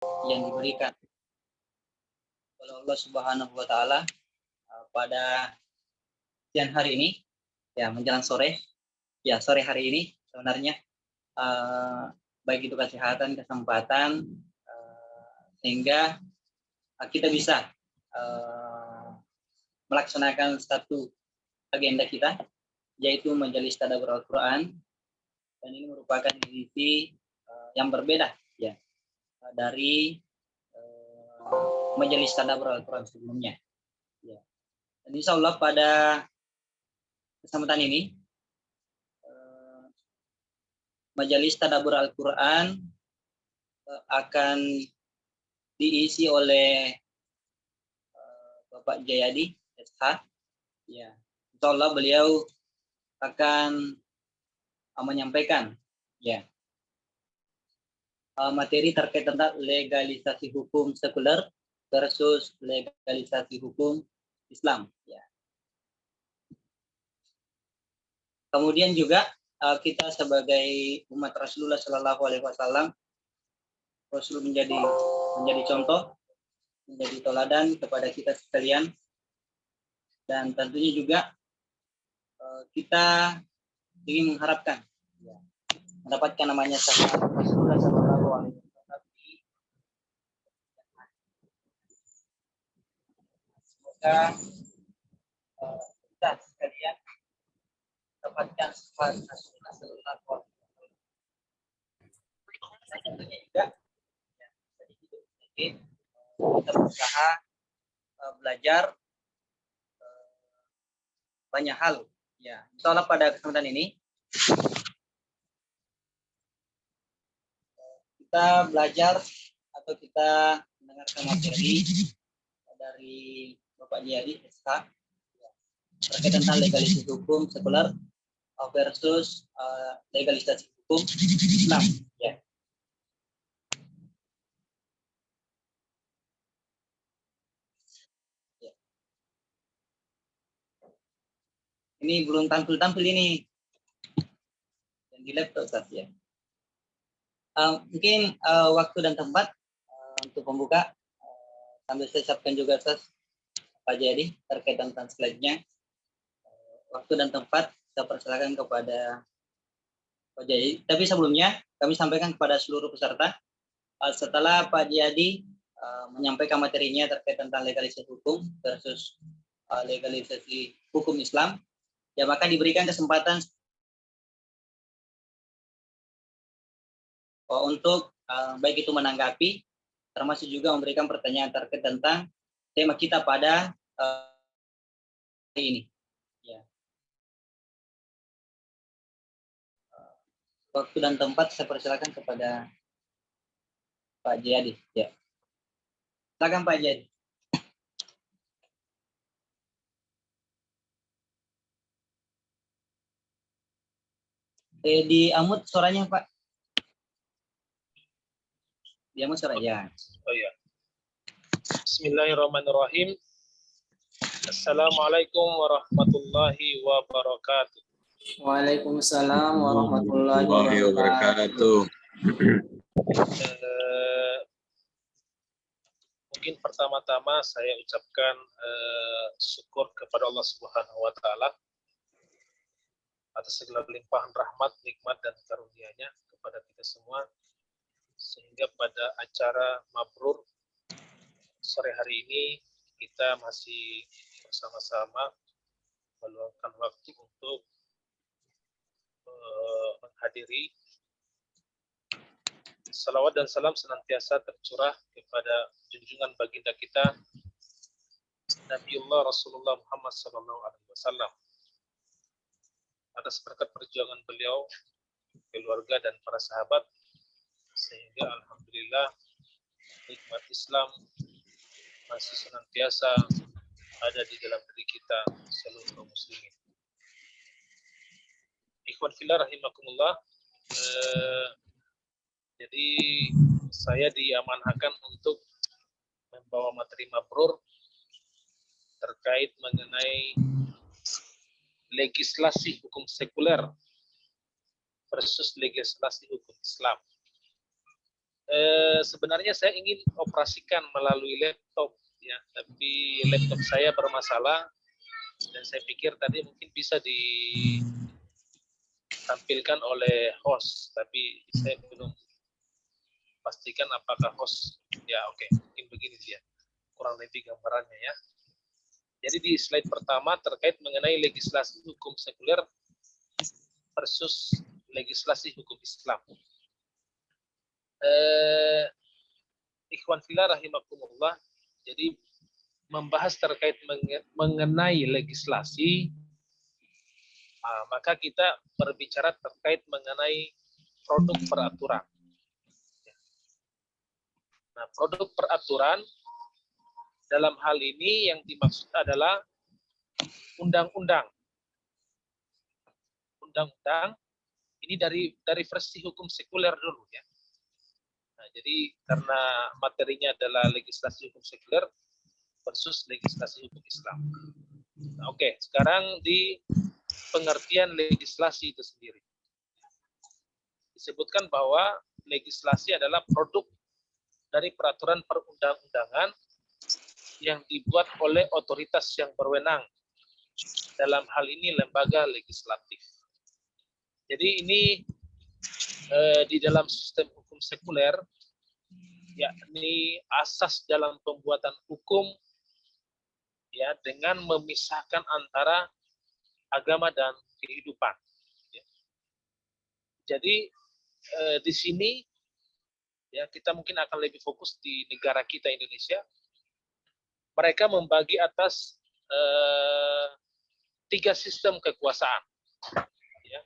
yang diberikan oleh Allah Subhanahu wa taala pada siang hari ini, ya menjelang sore, ya sore hari ini sebenarnya, baik itu kesehatan, kesempatan, sehingga kita bisa melaksanakan satu agenda kita, yaitu majelis tadabbur Al-Quran, dan ini merupakan edisi yang berbeda ya dari majelis tadabbur Al-Quran sebelumnya. Ya. Dan insya Allah pada kesempatan ini majelis tadabbur Al-Quran akan diisi oleh Bapak Jayadi SH. Ya, insya Allah beliau akan menyampaikan ya materi terkait tentang legalisasi hukum sekuler versus legalisasi hukum Islam. Ya. Kemudian juga kita sebagai umat Rasulullah Shallallahu Alaihi Wasallam, Rasul menjadi contoh, menjadi teladan kepada kita sekalian, dan tentunya juga kita ingin mengharapkan ya, mendapatkan namanya syafaat Rasulullah Shallallahu Alaihi Wasallam. Semoga kita sekalian mendapatkan syafaat Rasulullah Shallallahu Alaihi Wasallam. Tentunya juga ya, sedikit kita berusaha belajar banyak hal ya. Insyaallah pada kesempatan ini kita belajar atau kita mendengarkan materi dari Bapak Jayadi SK terkait tentang legalisasi hukum sekuler versus legalisasi hukum Islam ya. Ini belum tampil ini yang di laptop Ustaz ya. Mungkin waktu dan tempat untuk membuka sambil saya siapkan juga Ustaz Pak Jayadi terkait tentang slide-nya. Waktu dan tempat saya persilakan kepada Pak Jayadi. Tapi sebelumnya kami sampaikan kepada seluruh peserta setelah Pak Jayadi menyampaikan materinya terkait tentang legalisasi hukum versus legalisasi hukum Islam, ya maka diberikan kesempatan untuk baik itu menanggapi, termasuk juga memberikan pertanyaan terkait tentang tema kita pada hari ini. Ya. Waktu dan tempat saya persilakan kepada Pak Jayadi. Ya. Silakan Pak Jayadi. Di Amut suaranya Pak. Di Amut suaranya. Oh ya. Bismillahirrahmanirrahim. Assalamualaikum warahmatullahi wabarakatuh. Waalaikumsalam warahmatullahi wabarakatuh. Mungkin pertama-tama saya ucapkan syukur kepada Allah Subhanahu wa taala atas segala limpahan rahmat, nikmat dan karunia-Nya kepada kita semua, sehingga pada acara mabrur sore hari ini kita masih bersama-sama meluangkan waktu untuk menghadiri. Salawat dan salam senantiasa tercurah kepada junjungan baginda kita Nabiullah Rasulullah Muhammad SAW atas berkat perjuangan beliau, keluarga dan para sahabat, sehingga alhamdulillah nikmat Islam masih senantiasa ada di dalam diri kita seluruh muslimin. Ikhwan fillah rahimakumullah. Jadi saya diamanahkan untuk membawa materi mabrur terkait mengenai legislasi hukum sekuler versus legislasi hukum Islam. sebenarnya saya ingin operasikan melalui laptop ya, tapi laptop saya bermasalah dan saya pikir tadi mungkin bisa ditampilkan oleh host, tapi saya belum pastikan apakah host ya. Oke, mungkin begini dia kurang lebih gambarannya ya. Jadi di slide pertama terkait mengenai legislasi hukum sekuler versus legislasi hukum Islam. Ikhwan fillah rahimakumullah, jadi membahas terkait mengenai legislasi, maka kita berbicara terkait mengenai produk peraturan. Nah, produk peraturan dalam hal ini yang dimaksud adalah undang-undang. Undang-undang ini dari versi hukum sekuler dulu ya. Nah, jadi karena materinya adalah legislasi hukum sekuler versus legislasi hukum Islam. Nah, oke, sekarang di pengertian legislasi itu sendiri. Disebutkan bahwa legislasi adalah produk dari peraturan perundang-undangan yang dibuat oleh otoritas yang berwenang. Dalam hal ini lembaga legislatif. Jadi ini di dalam sistem hukum sekuler, yakni asas dalam pembuatan hukum ya dengan memisahkan antara agama dan kehidupan. Ya. Jadi di sini ya kita mungkin akan lebih fokus di negara kita Indonesia. Mereka membagi atas 3 sistem kekuasaan. Ya.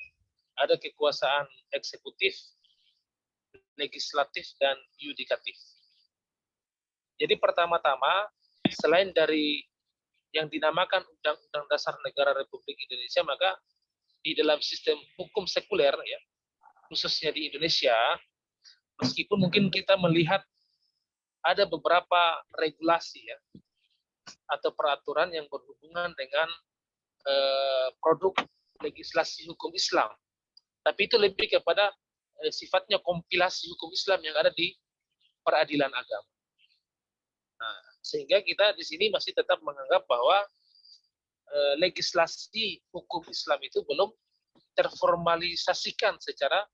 Ada kekuasaan eksekutif, legislatif, dan yudikatif. Jadi pertama-tama, selain dari yang dinamakan Undang-Undang Dasar Negara Republik Indonesia, maka di dalam sistem hukum sekuler, ya, khususnya di Indonesia, meskipun mungkin kita melihat ada beberapa regulasi ya, atau peraturan yang berhubungan dengan produk legislasi hukum Islam, tapi itu lebih kepada sifatnya kompilasi hukum Islam yang ada di peradilan agama. Nah, sehingga kita di sini masih tetap menganggap bahwa legislasi hukum Islam itu belum terformalisasikan secara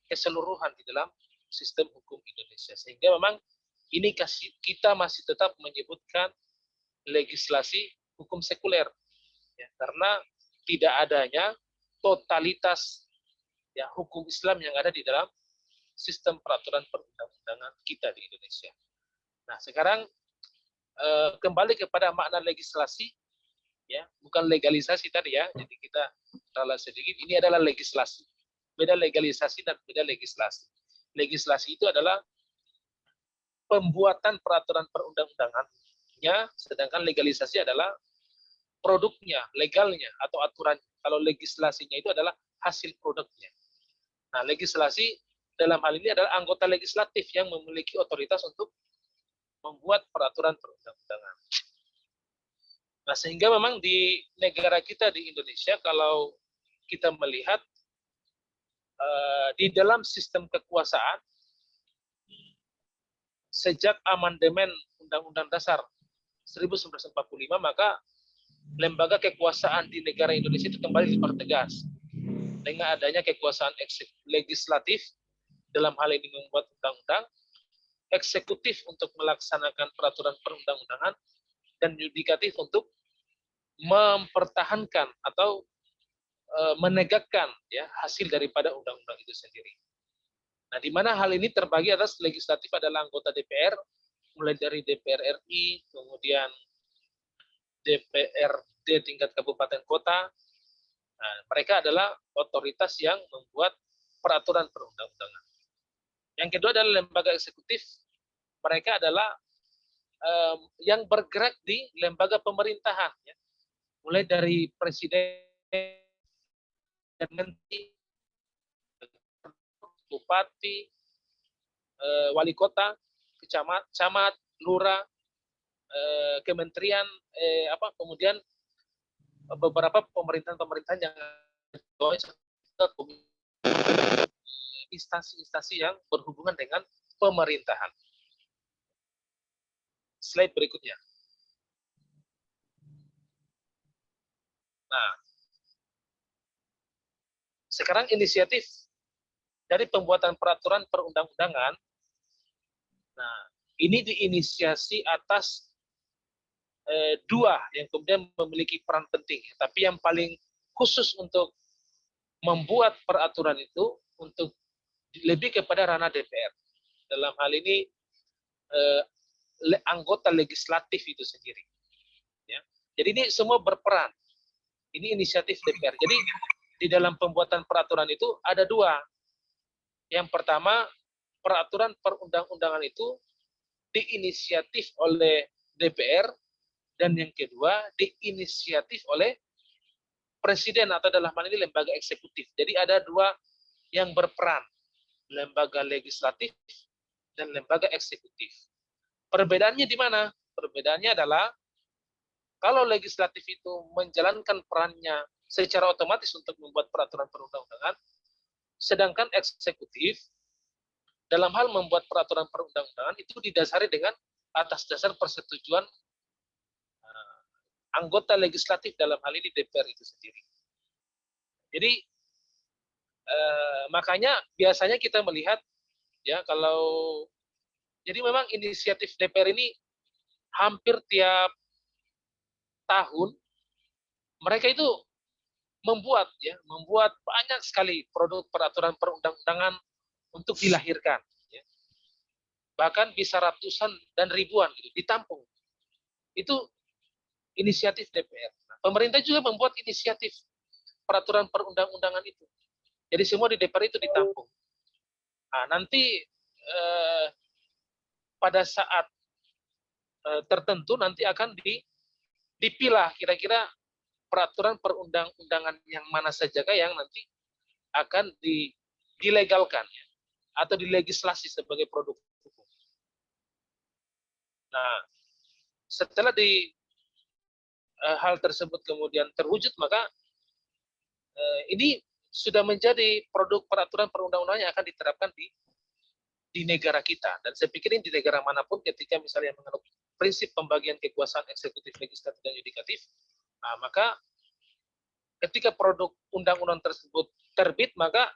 keseluruhan di dalam sistem hukum Indonesia. Sehingga memang ini kita masih tetap menyebutkan legislasi hukum sekuler. Ya, karena tidak adanya totalitas ya hukum Islam yang ada di dalam sistem peraturan perundang-undangan kita di Indonesia. Nah, sekarang kembali kepada makna legislasi, ya, bukan legalisasi tadi ya. Jadi kita salah sedikit. Ini adalah legislasi. Beda legalisasi dan beda legislasi. Legislasi itu adalah pembuatan peraturan perundang-undangannya, sedangkan legalisasi adalah produknya, legalnya atau aturan. Kalau legislasinya itu adalah hasil produknya. Nah, legislasi dalam hal ini adalah anggota legislatif yang memiliki otoritas untuk membuat peraturan perundang-undangan. Nah, sehingga memang di negara kita di Indonesia, kalau kita melihat di dalam sistem kekuasaan, sejak amandemen Undang-Undang Dasar 1945, maka lembaga kekuasaan di negara Indonesia itu kembali dipertegas dengan adanya kekuasaan legislatif dalam hal ini membuat undang-undang, eksekutif untuk melaksanakan peraturan perundang-undangan, dan yudikatif untuk mempertahankan atau menegakkan ya hasil daripada undang-undang itu sendiri. Nah, di mana hal ini terbagi atas legislatif adalah anggota DPR, mulai dari DPR RI, kemudian DPRD tingkat kabupaten kota. Nah, mereka adalah otoritas yang membuat peraturan perundang-undangan. Yang kedua adalah lembaga eksekutif. Mereka adalah yang bergerak di lembaga pemerintahan, ya. Mulai dari presiden, menteri, bupati, wali kota, camat, lurah, kementerian, kemudian beberapa pemerintahan-pemerintahan yang instansi-instansi yang berhubungan dengan pemerintahan. Slide berikutnya. Nah, sekarang inisiatif dari pembuatan peraturan perundang-undangan, nah ini diinisiasi atas dua yang kemudian memiliki peran penting, tapi yang paling khusus untuk membuat peraturan itu untuk lebih kepada ranah DPR. Dalam hal ini anggota legislatif itu sendiri. Ya. Jadi ini semua berperan. Ini inisiatif DPR. Jadi di dalam pembuatan peraturan itu ada dua. Yang pertama, peraturan perundang-undangan itu diinisiatif oleh DPR, dan yang kedua diinisiatif oleh Presiden atau dalam hal ini lembaga eksekutif. Jadi ada dua yang berperan, lembaga legislatif dan lembaga eksekutif. Perbedaannya di mana? Perbedaannya adalah kalau legislatif itu menjalankan perannya secara otomatis untuk membuat peraturan perundang-undangan, sedangkan eksekutif dalam hal membuat peraturan perundang-undangan itu didasari dengan atas dasar persetujuan anggota legislatif, dalam hal ini DPR itu sendiri. Jadi makanya biasanya kita melihat ya kalau jadi memang inisiatif DPR ini hampir tiap tahun mereka itu membuat banyak sekali produk peraturan perundang-undangan untuk dilahirkan, ya. Bahkan bisa ratusan dan ribuan gitu, ditampung. Itu inisiatif DPR. Nah, pemerintah juga membuat inisiatif peraturan perundang-undangan itu. Jadi semua di DPR itu ditampung. Nah, nanti pada saat tertentu nanti akan dipilah kira-kira peraturan perundang-undangan yang mana saja yang nanti akan dilegalkan ya, atau dilegislasi sebagai produk hukum. Nah, setelah hal tersebut kemudian terwujud, maka ini sudah menjadi produk peraturan perundang-undangan yang akan diterapkan di negara kita. Dan saya pikir ini di negara manapun ketika misalnya menganut prinsip pembagian kekuasaan eksekutif, legislatif, dan yudikatif, nah, maka ketika produk undang-undang tersebut terbit, maka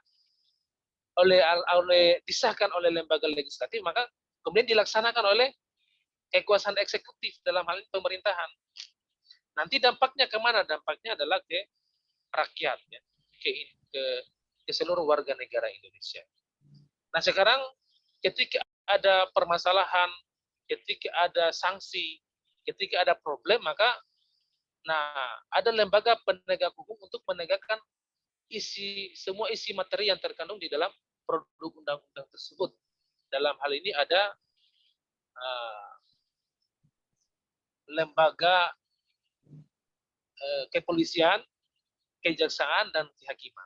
disahkan oleh lembaga legislatif, maka kemudian dilaksanakan oleh kekuasaan eksekutif dalam hal ini pemerintahan. Nanti dampaknya kemana? Dampaknya adalah ke rakyat, ya, ke seluruh warga negara Indonesia. Nah sekarang ketika ada permasalahan, ketika ada sanksi, ketika ada problem, maka ada lembaga penegak hukum untuk menegakkan semua isi materi yang terkandung di dalam produk undang-undang tersebut. Dalam hal ini ada lembaga kepolisian, kejaksaan, dan kehakiman.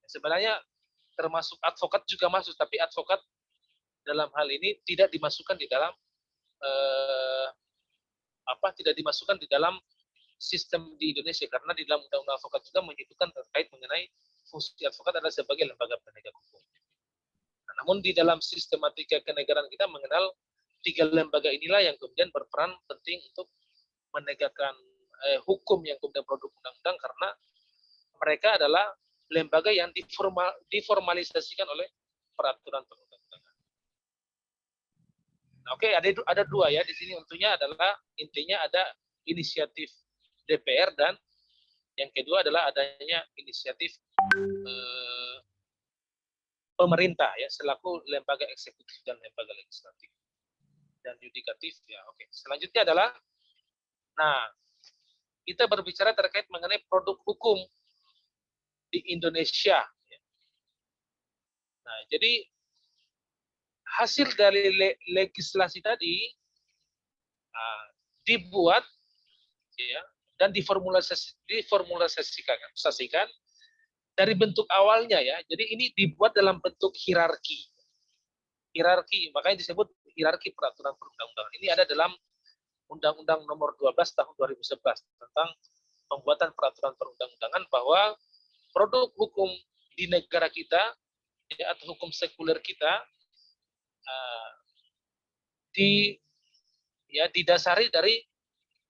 Sebenarnya termasuk advokat juga masuk, tapi advokat dalam hal ini tidak dimasukkan di dalam tidak dimasukkan di dalam sistem di Indonesia, karena di dalam undang-undang advokat juga menyebutkan terkait mengenai fungsi advokat adalah sebagai lembaga penegak hukum. Nah, namun di dalam sistematika kenegaraan kita mengenal tiga lembaga inilah yang kemudian berperan penting untuk menegakkan hukum yang kemudian produk undang-undang, karena mereka adalah lembaga yang diformalisasikan oleh peraturan perundang-undangan. Nah, oke, ada dua ya di sini, intinya ada inisiatif DPR, dan yang kedua adalah adanya inisiatif pemerintah ya selaku lembaga eksekutif dan lembaga legislatif dan yudikatif ya. Oke, selanjutnya adalah kita berbicara terkait mengenai produk hukum di Indonesia. Nah, jadi hasil dari legislasi tadi dibuat ya, dan diformulasikan dari bentuk awalnya ya. Jadi ini dibuat dalam bentuk hierarki. Makanya disebut hierarki peraturan perundang-undangan. Ini ada dalam Undang-Undang Nomor 12 Tahun 2011 tentang pembuatan peraturan perundang-undangan, bahwa produk hukum di negara kita ya, atau hukum sekuler kita didasari dari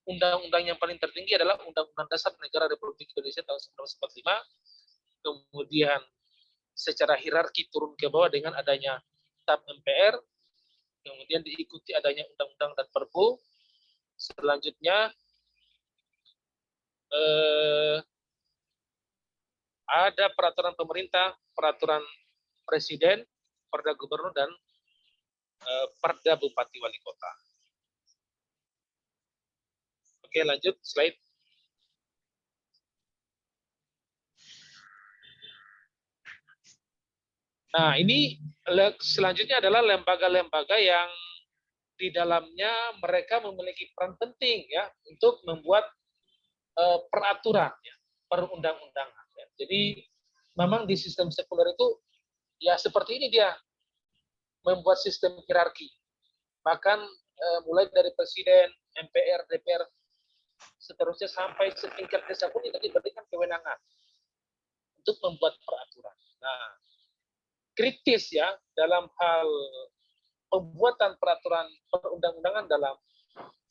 undang-undang yang paling tertinggi adalah Undang-Undang Dasar Negara Republik Indonesia tahun 1945, kemudian secara hierarki turun ke bawah dengan adanya TAP MPR, kemudian diikuti adanya undang-undang dan perpu, selanjutnya ada peraturan pemerintah, peraturan presiden, perda gubernur, dan perda bupati wali kota. Oke, lanjut slide. Nah, ini selanjutnya adalah lembaga-lembaga yang di dalamnya mereka memiliki peran penting ya untuk membuat peraturan ya, perundang-undangan. Ya. Jadi memang di sistem sekuler itu ya seperti ini dia membuat sistem hierarki. Bahkan mulai dari presiden, MPR, DPR, seterusnya sampai setingkat desa pun tidak diberikan kewenangan untuk membuat peraturan. Nah, kritis ya dalam hal pembuatan peraturan perundang-undangan dalam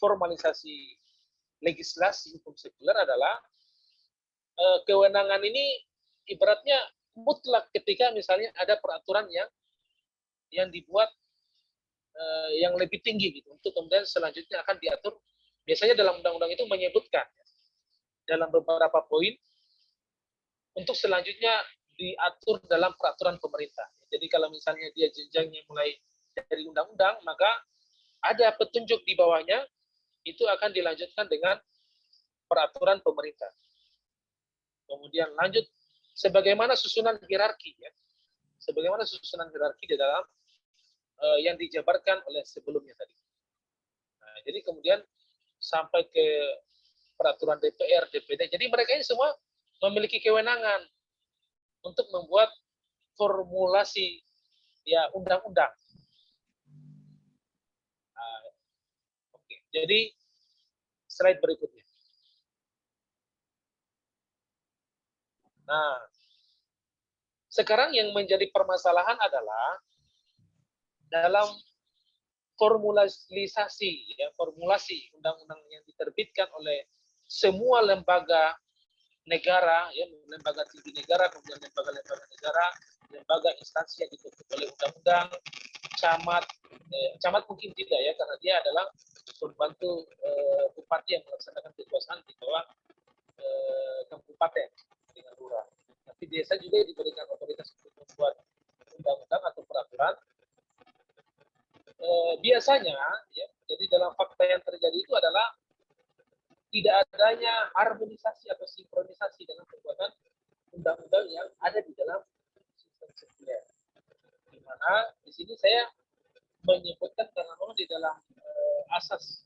formalisasi legislasi hukum sekuler adalah kewenangan ini ibaratnya mutlak ketika misalnya ada peraturan yang dibuat yang lebih tinggi gitu untuk kemudian selanjutnya akan diatur. Biasanya dalam undang-undang itu menyebutkan dalam beberapa poin untuk selanjutnya diatur dalam peraturan pemerintah. Jadi kalau misalnya dia jenjangnya mulai dari undang-undang, maka ada petunjuk di bawahnya itu akan dilanjutkan dengan peraturan pemerintah. Kemudian lanjut sebagaimana susunan hierarki ya. Sebagaimana susunan hierarki di dalam yang dijabarkan oleh sebelumnya tadi. Nah, jadi kemudian sampai ke peraturan DPR, DPD. Jadi mereka ini semua memiliki kewenangan untuk membuat formulasi ya undang-undang. Oke. Jadi slide berikutnya. Nah, sekarang yang menjadi permasalahan adalah dalam formulasi ya, formulasi undang-undang yang diterbitkan oleh semua lembaga negara ya, lembaga tinggi negara, kemudian lembaga-lembaga negara, lembaga instansi yang dibentuk oleh undang-undang, camat mungkin tidak ya karena dia adalah pembantu bupati yang melaksanakan kekuasaan di bawah kabupaten dengan lurah. Tapi desa juga diberikan otoritas untuk membuat undang-undang atau peraturan. Biasanya ya, jadi dalam fakta yang terjadi itu adalah tidak adanya harmonisasi atau sinkronisasi dengan pembuatan undang-undang yang ada di dalam sistem sekuler. Di mana di sini saya menyebutkan karena memang di dalam asas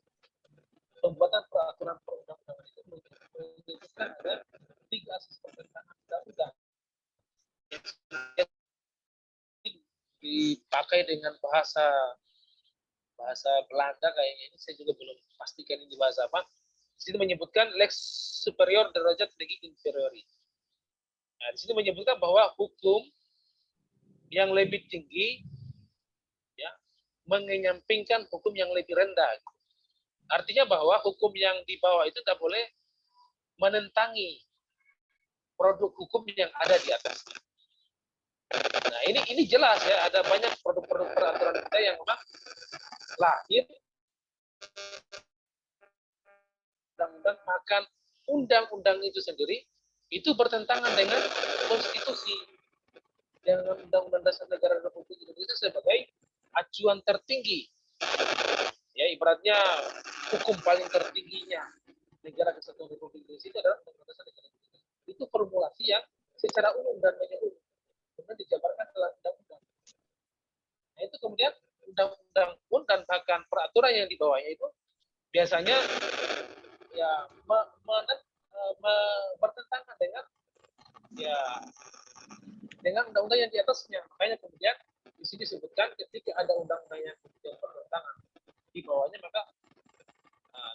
pembuatan peraturan perundang-undangan itu menyebutkan ada 3 asas pembentangan undang-undang yang dipakai dengan bahasa Belanda kayaknya, ini saya juga belum pastikan ini bahasa apa. Di sini menyebutkan lex superior derajat legi inferiori. Nah, di sini menyebutkan bahwa hukum yang lebih tinggi ya mengenyampingkan hukum yang lebih rendah. Artinya bahwa hukum yang di bawah itu tidak boleh menentangi produk hukum yang ada di atas. Nah, ini jelas ya, ada banyak produk-produk peraturan kita yang memang lahir undang-undang, maka undang-undang itu sendiri itu bertentangan dengan konstitusi, dengan Undang-Undang Dasar Negara Republik Indonesia sebagai acuan tertinggi. Ya, ibaratnya hukum paling tertingginya negara kesatuan Republik Indonesia itu adalah Undang-Undang Dasar Negara Republik Indonesia. Itu formulasi yang secara umum dan menyeluruh kemudian dijabarkan dalam undang-undang. Nah, itu kemudian undang-undang pun dan bahkan peraturan yang di bawahnya itu biasanya ya bertentangan dengan undang-undang yang di atasnya. Makanya kemudian di sini disebutkan ketika ada undang-undang yang kemudian bertentangan di bawahnya, maka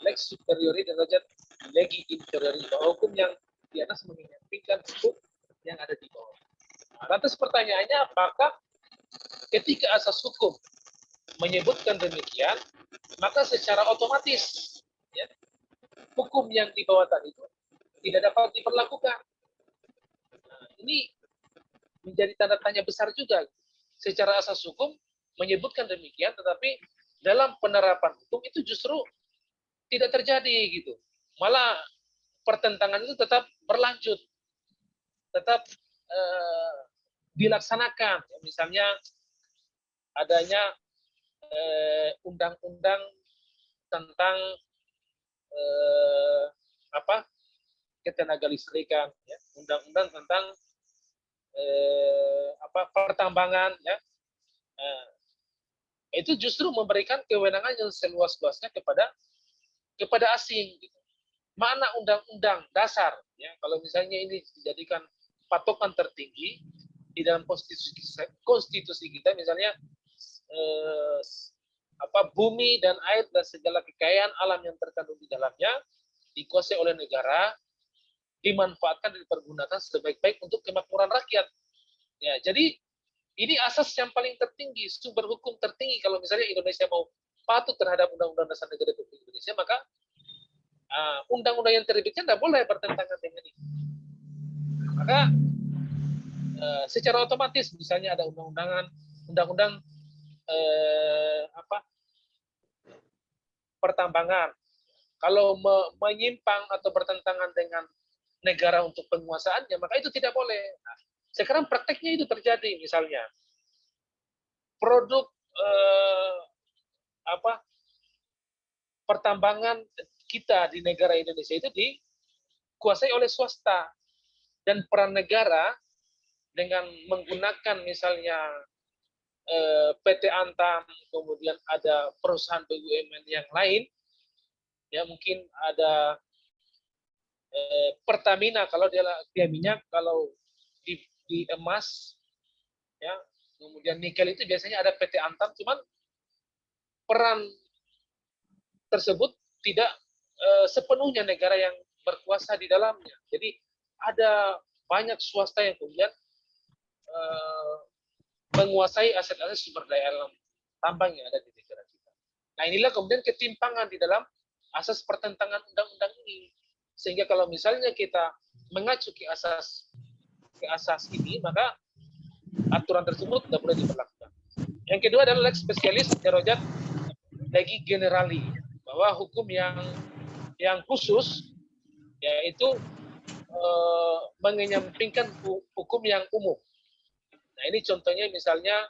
lex superiori derajat legi inferiori, bahwa hukum yang di atas menyampingkan hukum yang ada di bawah. Nah, lantas pertanyaannya, apakah ketika asas hukum menyebutkan demikian, maka secara otomatis ya, hukum yang di bawah tadi itu tidak dapat diberlakukan. Nah, ini menjadi tanda tanya besar juga. Secara asas hukum menyebutkan demikian, tetapi dalam penerapan hukum itu justru tidak terjadi gitu. Malah pertentangan itu tetap berlanjut, tetap dilaksanakan. Misalnya adanya undang-undang tentang ketenaga listrikan, ya, undang-undang tentang pertambangan, ya, itu justru memberikan kewenangan yang seluas-luasnya kepada asing. Gitu. Mana undang-undang dasar, ya, kalau misalnya ini dijadikan patokan tertinggi di dalam konstitusi kita, misalnya bumi dan air dan segala kekayaan alam yang terkandung di dalamnya dikuasai oleh negara, dimanfaatkan dan dipergunakan sebaik-baik untuk kemakmuran rakyat. Ya, jadi ini asas yang paling tertinggi, sumber hukum tertinggi. Kalau misalnya Indonesia mau patuh terhadap Undang-Undang Dasar Negara Republik Indonesia, maka undang-undang yang terbitkan tidak boleh bertentangan dengan ini. Maka secara otomatis misalnya ada undang-undang pertambangan. Kalau menyimpang atau bertentangan dengan negara untuk penguasaannya, maka itu tidak boleh. Nah, sekarang prakteknya itu terjadi, misalnya produk pertambangan kita di negara Indonesia itu dikuasai oleh swasta, dan peran negara dengan menggunakan misalnya PT Antam, kemudian ada perusahaan BUMN yang lain, ya mungkin ada Pertamina kalau dia minyak, kalau di emas, ya, kemudian nikel itu biasanya ada PT Antam, cuman peran tersebut tidak sepenuhnya negara yang berkuasa di dalamnya. Jadi ada banyak swasta yang kemudian menguasai aset-aset sumber daya alam tambang yang ada di negara kita. Nah, inilah kemudian ketimpangan di dalam asas pertentangan undang-undang ini. Sehingga kalau misalnya kita mengacu ke asas ini, maka aturan tersebut tidak boleh diberlakukan. Yang kedua adalah lex spesialis derajat legi generali, bahwa hukum yang khusus yaitu mengenyampingkan hukum yang umum. Nah, ini contohnya misalnya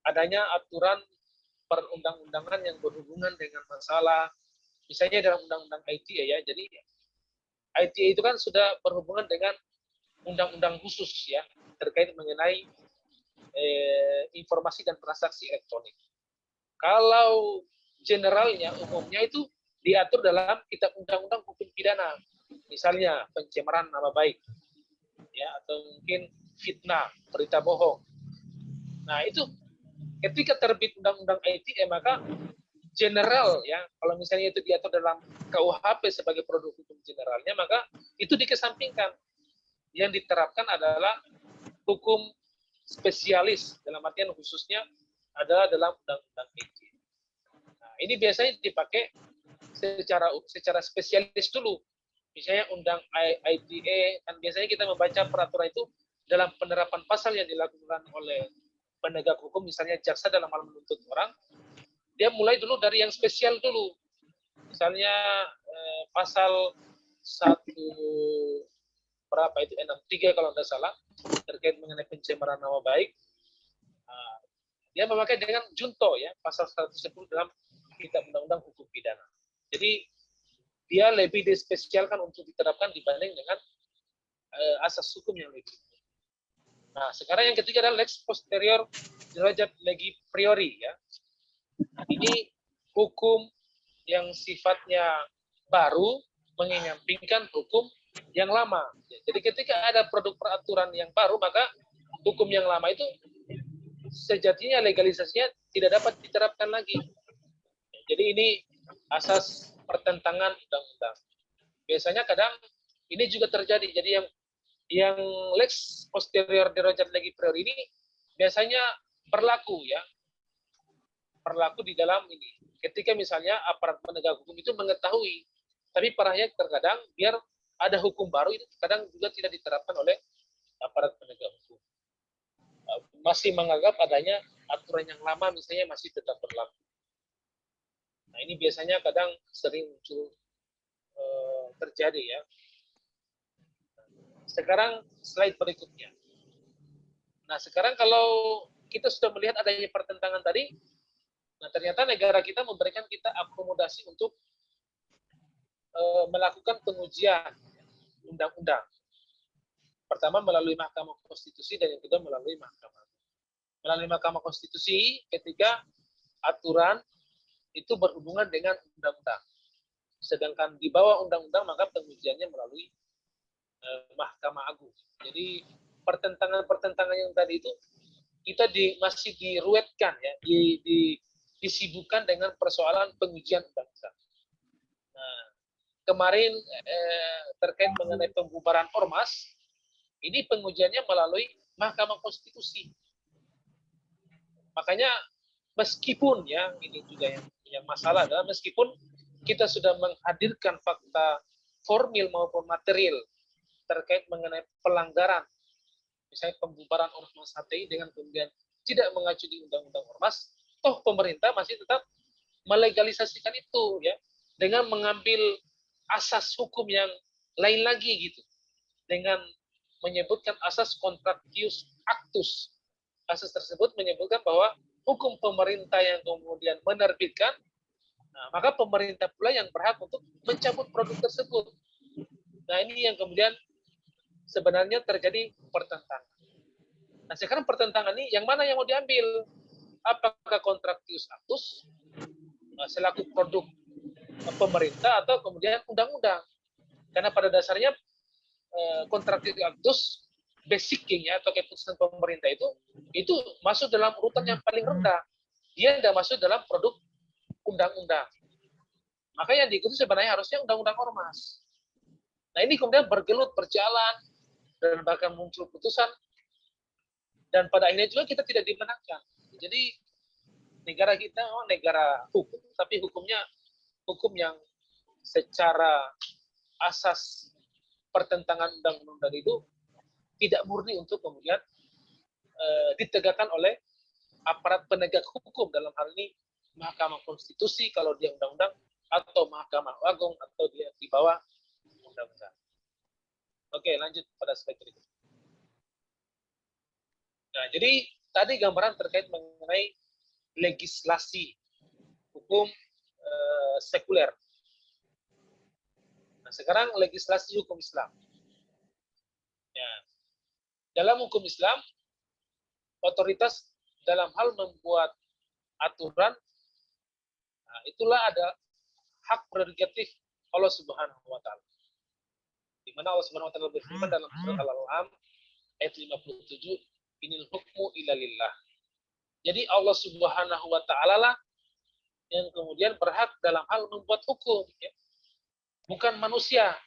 adanya aturan perundang-undangan yang berhubungan dengan masalah, misalnya dalam undang-undang ITE, ya. Jadi ITE itu kan sudah berhubungan dengan undang-undang khusus, ya, terkait mengenai informasi dan transaksi elektronik. Kalau generalnya, umumnya itu diatur dalam kitab undang-undang hukum pidana, misalnya pencemaran nama baik, ya, atau mungkin fitnah, berita bohong. Nah, itu ketika terbit undang-undang ITE, maka general, ya, kalau misalnya itu diatur dalam KUHP sebagai produk hukum generalnya, maka itu dikesampingkan. Yang diterapkan adalah hukum spesialis, dalam artian khususnya adalah dalam undang-undang ITE. Nah, ini biasanya dipakai secara spesialis dulu. Misalnya undang ITE, kan biasanya kita membaca peraturan itu dalam penerapan pasal yang dilakukan oleh penegak hukum, misalnya jaksa dalam hal menuntut orang, dia mulai dulu dari yang spesial dulu. Misalnya pasal 63 kalau tidak salah, terkait mengenai pencemaran nama baik, dia memakai dengan junto, ya, pasal 110 dalam kitab undang-undang hukum pidana. Jadi dia lebih dispesialkan untuk diterapkan dibanding dengan asas hukum yang lebih. Nah, sekarang yang ketiga adalah lex posterior derajat legi priori, ya. Ini hukum yang sifatnya baru mengenyampingkan hukum yang lama. Jadi ketika ada produk peraturan yang baru, maka hukum yang lama itu sejatinya legalisasinya tidak dapat diterapkan lagi. Jadi ini asas pertentangan undang-undang. Biasanya kadang ini juga terjadi. Jadi yang lex posterior derajat legi priori ini biasanya berlaku, ya, berlaku di dalam ini. Ketika misalnya aparat penegak hukum itu mengetahui, tapi parahnya terkadang biar ada hukum baru itu kadang juga tidak diterapkan oleh aparat penegak hukum. Masih menganggap adanya aturan yang lama misalnya masih tetap berlaku. Nah ini biasanya kadang sering muncul terjadi ya. Sekarang slide berikutnya. Nah sekarang kalau kita sudah melihat adanya pertentangan tadi, nah ternyata negara kita memberikan kita akomodasi untuk melakukan pengujian undang-undang. Pertama melalui Mahkamah Konstitusi dan yang kedua melalui Mahkamah. Melalui Mahkamah Konstitusi ketika aturan itu berhubungan dengan undang-undang. Sedangkan di bawah undang-undang maka pengujiannya melalui Mahkamah Agung. Jadi pertentangan-pertentangan yang tadi itu kita masih diruwetkan ya, disibukkan dengan persoalan pengujian undang-undang. Nah, kemarin terkait mengenai pembubaran ormas, ini pengujiannya melalui Mahkamah Konstitusi. Makanya meskipun ya ini juga yang masalah adalah meskipun kita sudah menghadirkan fakta formil maupun material terkait mengenai pelanggaran misalnya pembubaran ormas HTI dengan kemudian tidak mengacu di undang-undang ormas, toh pemerintah masih tetap melegalisasikan itu ya dengan mengambil asas hukum yang lain lagi gitu, dengan menyebutkan asas contractius actus. Asas tersebut menyebutkan bahwa hukum pemerintah yang kemudian menerbitkan, nah, maka pemerintah pula yang berhak untuk mencabut produk tersebut. Nah ini yang kemudian sebenarnya terjadi pertentangan. Nah sekarang pertentangan ini yang mana yang mau diambil? Apakah contractius actus selaku produk pemerintah atau kemudian undang-undang? Karena pada dasarnya contractius actus basicnya atau keputusan pemerintah itu masuk dalam urutan yang paling rendah. Dia tidak masuk dalam produk undang-undang. Maka yang diikuti sebenarnya harusnya undang-undang ormas. Nah ini kemudian bergelut, berjalan, dan bahkan muncul putusan, dan pada akhirnya juga kita tidak dimenangkan. Jadi negara kita negara hukum, tapi hukumnya hukum yang secara asas pertentangan undang-undang itu tidak murni untuk kemudian ditegakkan oleh aparat penegak hukum, dalam hal ini Mahkamah Konstitusi kalau dia undang-undang, atau Mahkamah Agung atau dia di bawah undang-undang. Oke, lanjut pada slide berikutnya. Nah, jadi tadi gambaran terkait mengenai legislasi hukum sekuler. Nah, sekarang legislasi hukum Islam. Ya. Dalam hukum Islam, otoritas dalam hal membuat aturan, nah, itulah ada hak prerogatif Allah Subhanahu wa Ta'ala. Di mana Allah Subhanahu wa Ta'ala berfirman dalam surat Al-An'am ayat 57, inil hukmu illa lillah. Jadi Allah Subhanahu wa Ta'ala lah yang kemudian berhak dalam hal membuat hukum, ya. Bukan manusia.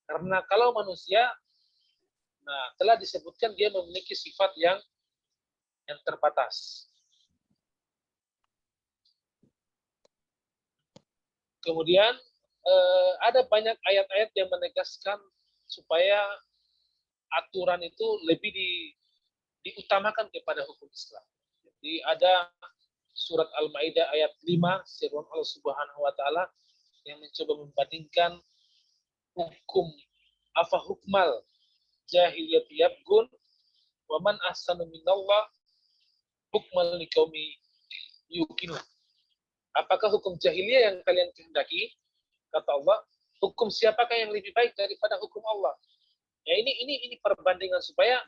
Karena kalau manusia, nah telah disebutkan dia memiliki sifat yang terbatas. Kemudian ada banyak ayat-ayat yang menegaskan supaya aturan itu lebih diutamakan kepada hukum Islam. Jadi ada surat Al-Maidah ayat 5, firman Allah Subhanahu wa Ta'ala yang mencoba membandingkan hukum afa hukmal jahiliyat yabgun wa man ahsanu minallah hukmal liqaumi yuqinun. Apakah hukum jahiliyah yang kalian kehendaki? Kata Allah, hukum siapakah yang lebih baik daripada hukum Allah? Ya ini perbandingan supaya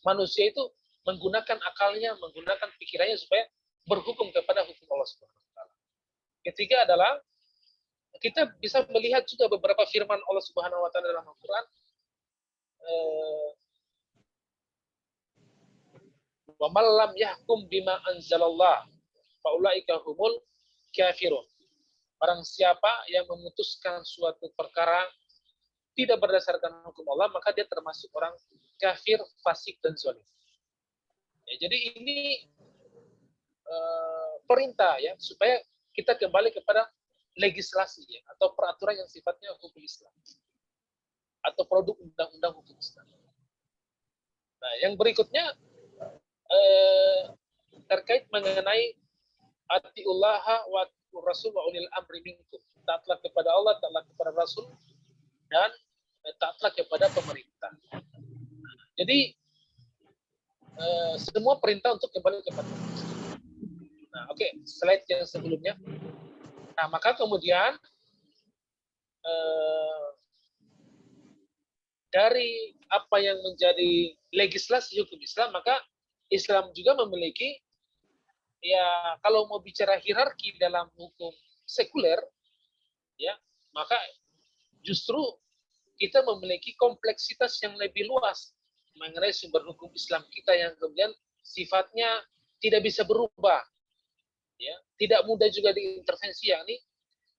manusia itu menggunakan akalnya, menggunakan pikirannya supaya berhukum kepada hukum Allah Subhanahu wa Ta'ala. Ketiga adalah kita bisa melihat juga beberapa firman Allah Subhanahu wa Ta'ala dalam Al-Qur'an. Wa man lam yahkum bima anzalallah fa ulaika humul kafirun. Barang siapa yang memutuskan suatu perkara tidak berdasarkan hukum Allah, maka dia termasuk orang kafir, fasik, dan zalim. Ya, jadi ini perintah ya, supaya kita kembali kepada legislasi ya, atau peraturan yang sifatnya hukum Islam atau produk undang-undang hukum Islam. Nah, yang berikutnya terkait mengenai atiullaha wa rasul wa ulil amri minkum. Taatlah kepada Allah, taatlah kepada Rasul, dan taatlah kepada pemerintah. Jadi semua perintah untuk kembali kepada Allah. Nah, oke, slide yang sebelumnya. Nah, maka kemudian dari apa yang menjadi legislasi hukum Islam, maka Islam juga memiliki, ya kalau mau bicara hierarki dalam hukum sekuler, ya maka justru kita memiliki kompleksitas yang lebih luas mengenai sumber hukum Islam kita yang kemudian sifatnya tidak bisa berubah, ya tidak mudah juga diintervensi, yakni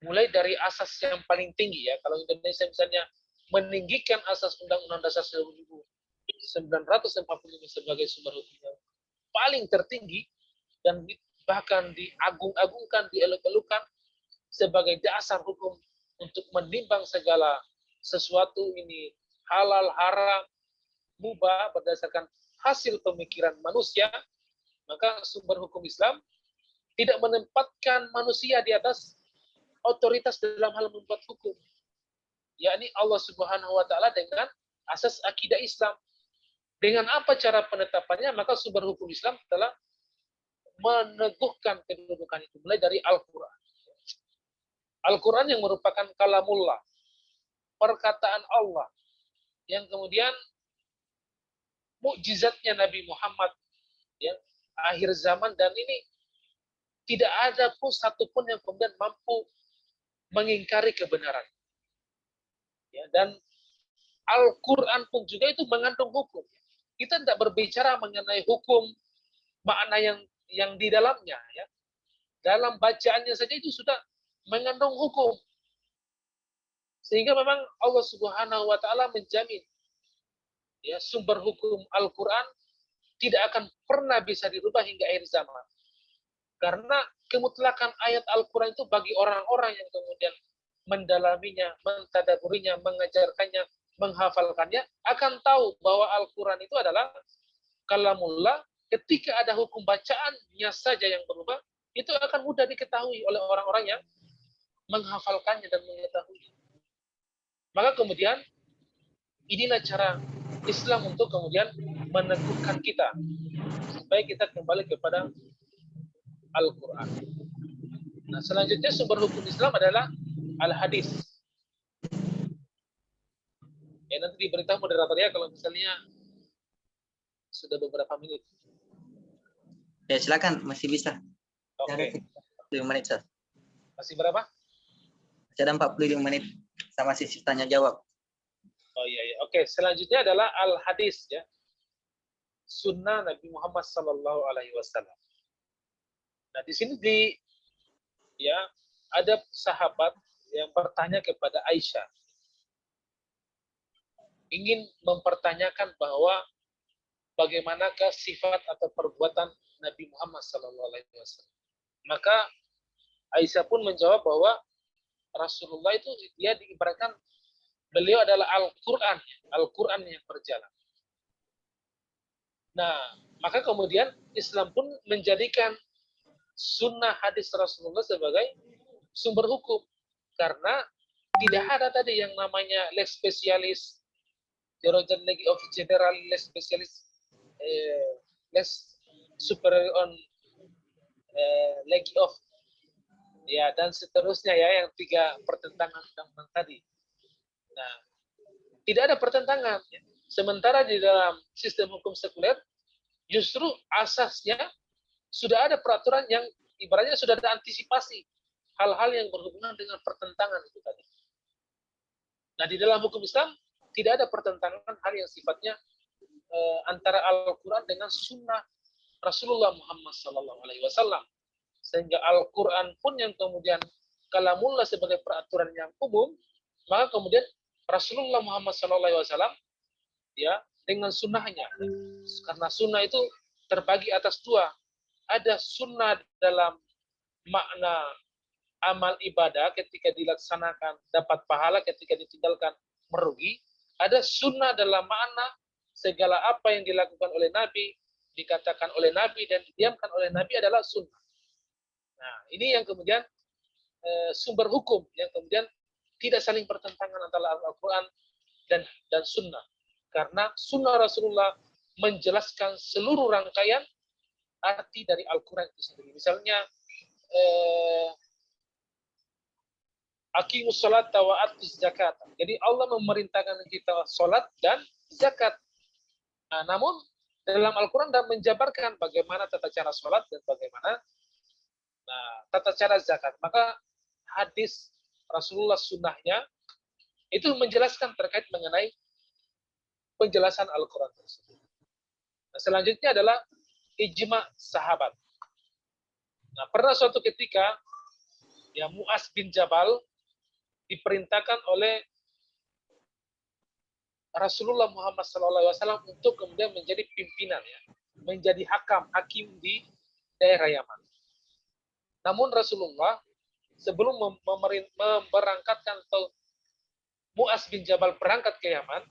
mulai dari asas yang paling tinggi ya. Kalau Indonesia misalnya meninggikan asas Undang-Undang Dasar 1945 sebagai sumber hukum yang paling tertinggi dan bahkan diagung-agungkan, dieluk-elukan sebagai dasar hukum untuk menimbang segala sesuatu ini halal, haram, mubah berdasarkan hasil pemikiran manusia, maka sumber hukum Islam tidak menempatkan manusia di atas otoritas dalam hal membuat hukum, yakni Allah Subhanahu wa taala dengan asas akidah Islam. Dengan apa cara penetapannya? Maka sumber hukum Islam telah meneguhkan kedudukan itu mulai dari Al-Qur'an. Al-Qur'an yang merupakan kalamullah, perkataan Allah, yang kemudian mukjizatnya Nabi Muhammad ya, akhir zaman, dan ini tidak ada pun satupun yang kemudian mampu mengingkari kebenaran. Ya, dan Al-Quran pun juga itu mengandung hukum. Kita tidak berbicara mengenai hukum makna yang di dalamnya. Ya. Dalam bacaannya saja itu sudah mengandung hukum. Sehingga memang Allah Subhanahu wa taala menjamin ya, sumber hukum Al-Quran tidak akan pernah bisa dirubah hingga akhir zaman. Karena kemutlakan ayat Al-Quran itu bagi orang-orang yang kemudian mendalaminya, mentadaburinya, mengajarkannya, menghafalkannya, akan tahu bahwa Al-Quran itu adalah kalamullah. Ketika ada hukum bacaannya saja yang berubah, itu akan mudah diketahui oleh orang-orang yang menghafalkannya dan mengetahui. Maka kemudian, inilah cara Islam untuk kemudian meneguhkan kita, supaya kita kembali kepada Al-Quran. Nah, selanjutnya sumber hukum Islam adalah Al-Hadis. Ya, nanti diberitahu moderatornya kalau misalnya sudah beberapa menit. Ya, silakan, masih bisa. Oke. 45 menit, Sir. Masih berapa? Masih ada 45 menit sama sisi tanya jawab. Oh iya, iya. Oke, selanjutnya adalah Al-Hadis ya. Sunnah Nabi Muhammad sallallahu alaihi wasallam. Nah, di sini ya ada sahabat yang bertanya kepada Aisyah, ingin mempertanyakan bahwa bagaimanakah sifat atau perbuatan Nabi Muhammad SAW. Maka Aisyah pun menjawab bahwa Rasulullah itu dia diibaratkan beliau adalah Al-Quran, Al-Quran yang berjalan. Nah, maka kemudian Islam pun menjadikan sunnah hadis Rasulullah sebagai sumber hukum, karena tidak ada tadi yang namanya lex specialis, derajat legi of general, lex specialis, lex superior on legi of, ya dan seterusnya ya, yang tiga pertentangan undang-undang tadi. Nah, tidak ada pertentangan. Sementara di dalam sistem hukum sekuler justru asasnya sudah ada peraturan yang ibaratnya sudah ada antisipasi hal-hal yang berhubungan dengan pertentangan itu tadi. Nah, di dalam hukum Islam tidak ada pertentangan hal yang sifatnya antara Al-Quran dengan Sunnah Rasulullah Muhammad SAW. Sehingga Al-Quran pun yang kemudian kalamullah sebagai peraturan yang umum, maka kemudian Rasulullah Muhammad SAW ya dengan sunnahnya, karena sunnah itu terbagi atas dua. Ada sunnah dalam makna amal ibadah ketika dilaksanakan dapat pahala, ketika ditinggalkan merugi. Ada sunnah dalam makna segala apa yang dilakukan oleh Nabi, dikatakan oleh Nabi, dan didiamkan oleh Nabi adalah sunnah. Nah, ini yang kemudian sumber hukum yang kemudian tidak saling bertentangan antara Al-Quran dan sunnah. Karena sunnah Rasulullah menjelaskan seluruh rangkaian arti dari Al-Quran itu sendiri. Misalnya, aqimus sholat wa atuz zakat. Jadi Allah memerintahkan kita sholat dan zakat. Nah, namun dalam Al-Quran dan menjabarkan bagaimana tata cara sholat dan bagaimana tata cara zakat. Maka hadis Rasulullah sunnahnya itu menjelaskan terkait mengenai penjelasan Al-Quran tersebut. Nah, selanjutnya adalah ijma sahabat. Nah, pernah suatu ketika ya Mu'az bin Jabal diperintahkan oleh Rasulullah Muhammad SAW untuk kemudian menjadi pimpinan, ya, menjadi hakim di daerah Yaman. Namun Rasulullah sebelum memberangkatkan atau Mu'az bin Jabal berangkat ke Yaman,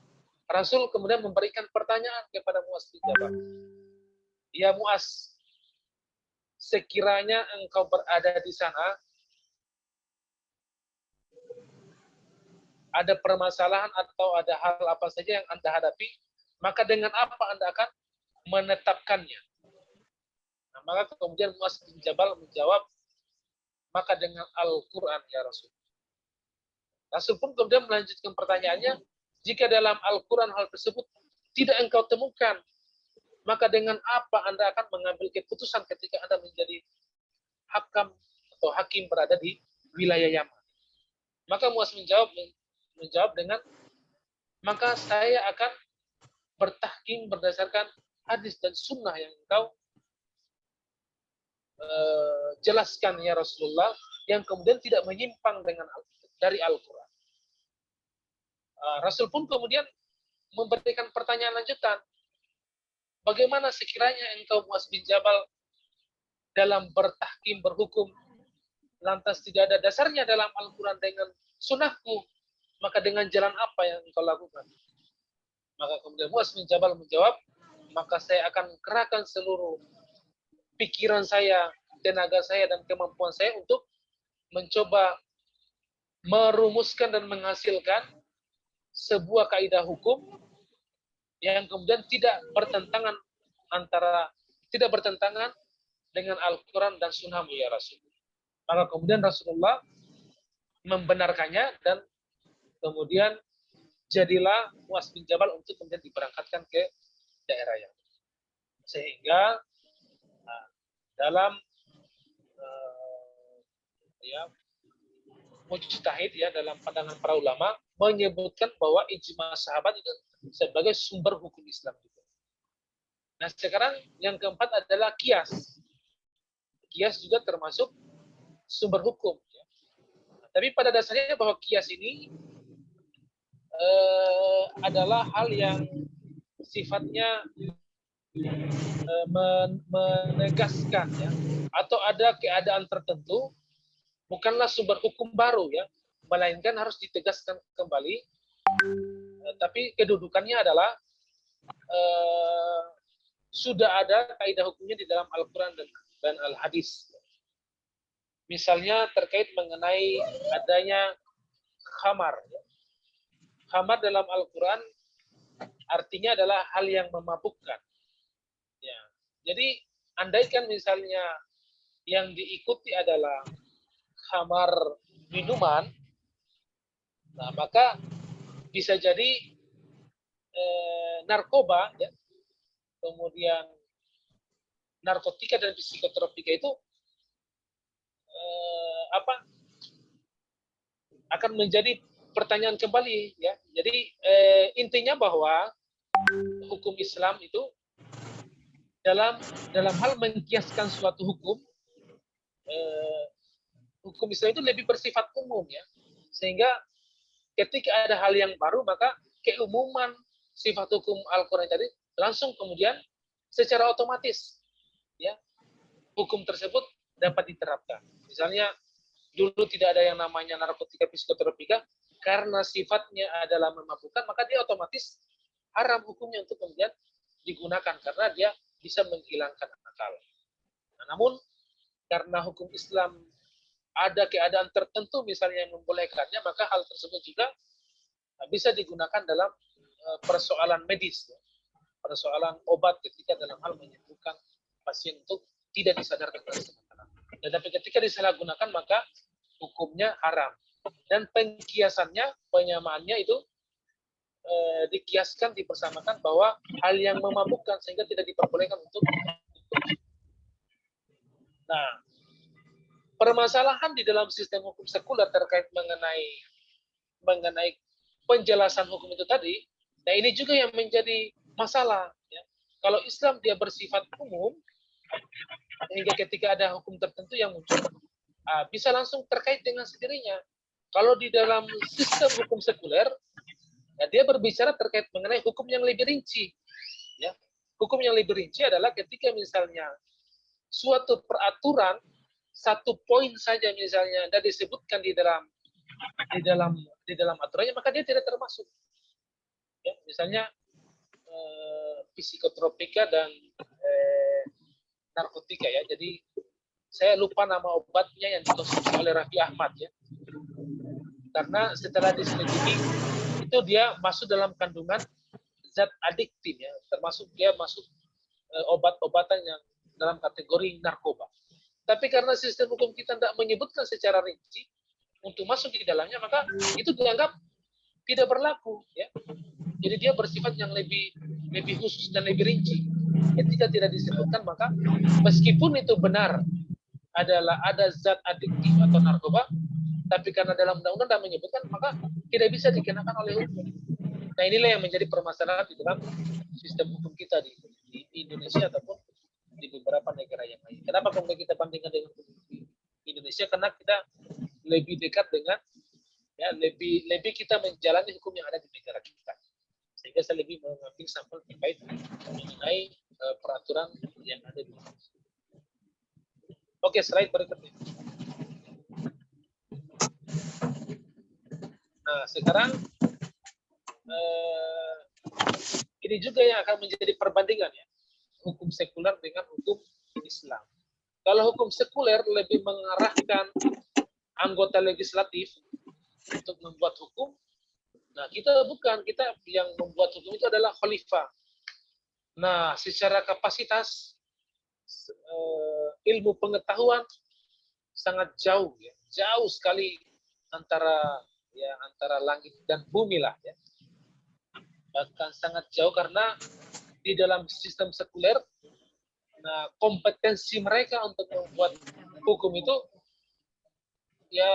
Rasul kemudian memberikan pertanyaan kepada Mu'az bin Jabal. Ya Mu'az, sekiranya engkau berada di sana, ada permasalahan atau ada hal apa saja yang Anda hadapi, maka dengan apa Anda akan menetapkannya? Nah, maka kemudian Mu'az bin Jabal menjawab, maka dengan Al-Quran ya Rasul. Rasul pun kemudian melanjutkan pertanyaannya, jika dalam Al-Quran hal tersebut tidak engkau temukan, maka dengan apa Anda akan mengambil keputusan ketika Anda menjadi hakim berada di wilayah Yaman? Maka Mu'az menjawab dengan, maka saya akan bertahkim berdasarkan hadis dan sunnah yang engkau jelaskan ya Rasulullah, yang kemudian tidak menyimpang dari Al-Quran. Rasul pun kemudian memberikan pertanyaan lanjutan, bagaimana sekiranya engkau Mu'az bin Jabal dalam bertahkim, berhukum, lantas tidak ada dasarnya dalam Al-Quran dengan sunnahku, maka dengan jalan apa yang engkau lakukan? Maka kemudian Mu'az bin Jabal menjawab, maka saya akan kerahkan seluruh pikiran saya, tenaga saya, dan kemampuan saya untuk mencoba merumuskan dan menghasilkan sebuah kaidah hukum yang kemudian tidak bertentangan dengan Al-Quran dan Sunnah ya Rasul. Maka kemudian Rasulullah membenarkannya dan kemudian jadilah Mu'az bin Jabal untuk kemudian diberangkatkan ke daerah yang. Sehingga dalam mujtahid ya, dalam pandangan para ulama menyebutkan bahwa ijma sahabat itu sebagai sumber hukum Islam juga. Nah, sekarang yang keempat adalah kias. Kias juga termasuk sumber hukum. Ya. Nah, tapi pada dasarnya bahwa kias ini adalah hal yang sifatnya menegaskan, ya, atau ada keadaan tertentu, bukanlah sumber hukum baru, ya, melainkan harus ditegaskan kembali. Tapi kedudukannya adalah sudah ada kaidah hukumnya di dalam Al-Quran dan Al-Hadis. Misalnya terkait mengenai adanya khamar. Khamar dalam Al-Quran artinya adalah hal yang memabukkan. Ya. Jadi andaikan misalnya yang diikuti adalah khamar minuman, nah maka bisa jadi narkoba, ya, kemudian narkotika dan psikotropika itu akan menjadi pertanyaan kembali, ya. Jadi intinya bahwa hukum Islam itu dalam hal mengkiaskan suatu hukum, hukum Islam itu lebih bersifat umum, ya, sehingga ketika ada hal yang baru maka keumuman sifat hukum Al-Quran tadi langsung kemudian secara otomatis, ya, hukum tersebut dapat diterapkan. Misalnya dulu tidak ada yang namanya narkotika psikotropika, karena sifatnya adalah memabukkan, maka dia otomatis haram hukumnya untuk kemudian digunakan karena dia bisa menghilangkan akal. Nah, namun karena hukum Islam ada keadaan tertentu misalnya yang membolehkannya, maka hal tersebut juga bisa digunakan dalam persoalan medis, persoalan obat ketika dalam hal menyembuhkan pasien untuk tidak disadarkan dari sementara. Tetapi ketika disalahgunakan maka hukumnya haram. Dan pengkiasannya, penyamaannya itu dikiaskan, dipersamakan bahwa hal yang memabukkan sehingga tidak diperbolehkan untuk. Nah, permasalahan di dalam sistem hukum sekuler terkait mengenai penjelasan hukum itu tadi, nah ini juga yang menjadi masalah. Ya. Kalau Islam dia bersifat umum, sehingga ketika ada hukum tertentu yang muncul, bisa langsung terkait dengan sendirinya. Kalau di dalam sistem hukum sekuler, ya, dia berbicara terkait mengenai hukum yang lebih rinci. Ya. Hukum yang lebih rinci adalah ketika misalnya suatu peraturan, satu poin saja misalnya ada disebutkan di dalam aturannya, maka dia tidak termasuk. Ya, misalnya psikotropika dan narkotika ya. Jadi saya lupa nama obatnya yang dikonsumsi oleh Raffi Ahmad ya. Karena setelah diselidiki itu dia masuk dalam kandungan zat adiktif ya, termasuk dia masuk obat-obatan yang dalam kategori narkoba. Tapi karena sistem hukum kita tidak menyebutkan secara rinci untuk masuk di dalamnya, maka itu dianggap tidak berlaku ya. Jadi dia bersifat yang lebih khusus dan lebih rinci. Ketika tidak disebutkan, maka meskipun itu benar adalah ada zat adiktif atau narkoba, tapi karena dalam undang-undang tidak menyebutkan, maka tidak bisa dikenakan oleh hukum. Nah inilah yang menjadi permasalahan di dalam sistem hukum kita di Indonesia ataupun di beberapa negara yang lain. Kenapa kemudian kita bandingkan dengan Indonesia? Karena kita lebih dekat dengan, ya, lebih kita menjalani hukum yang ada di negara kita. Sehingga saya lebih mengambil sampel terkait mengenai peraturan yang ada di Indonesia. Oke, slide berikutnya. Nah, sekarang ini juga yang akan menjadi perbandingan ya, hukum sekuler dengan hukum Islam. Kalau hukum sekuler lebih mengarahkan anggota legislatif untuk membuat hukum, nah kita bukan, kita yang membuat hukum itu adalah khalifah. Nah, secara kapasitas ilmu pengetahuan sangat jauh ya, jauh sekali antara langit dan bumi lah ya. Bahkan sangat jauh karena di dalam sistem sekuler, nah kompetensi mereka untuk membuat hukum itu ya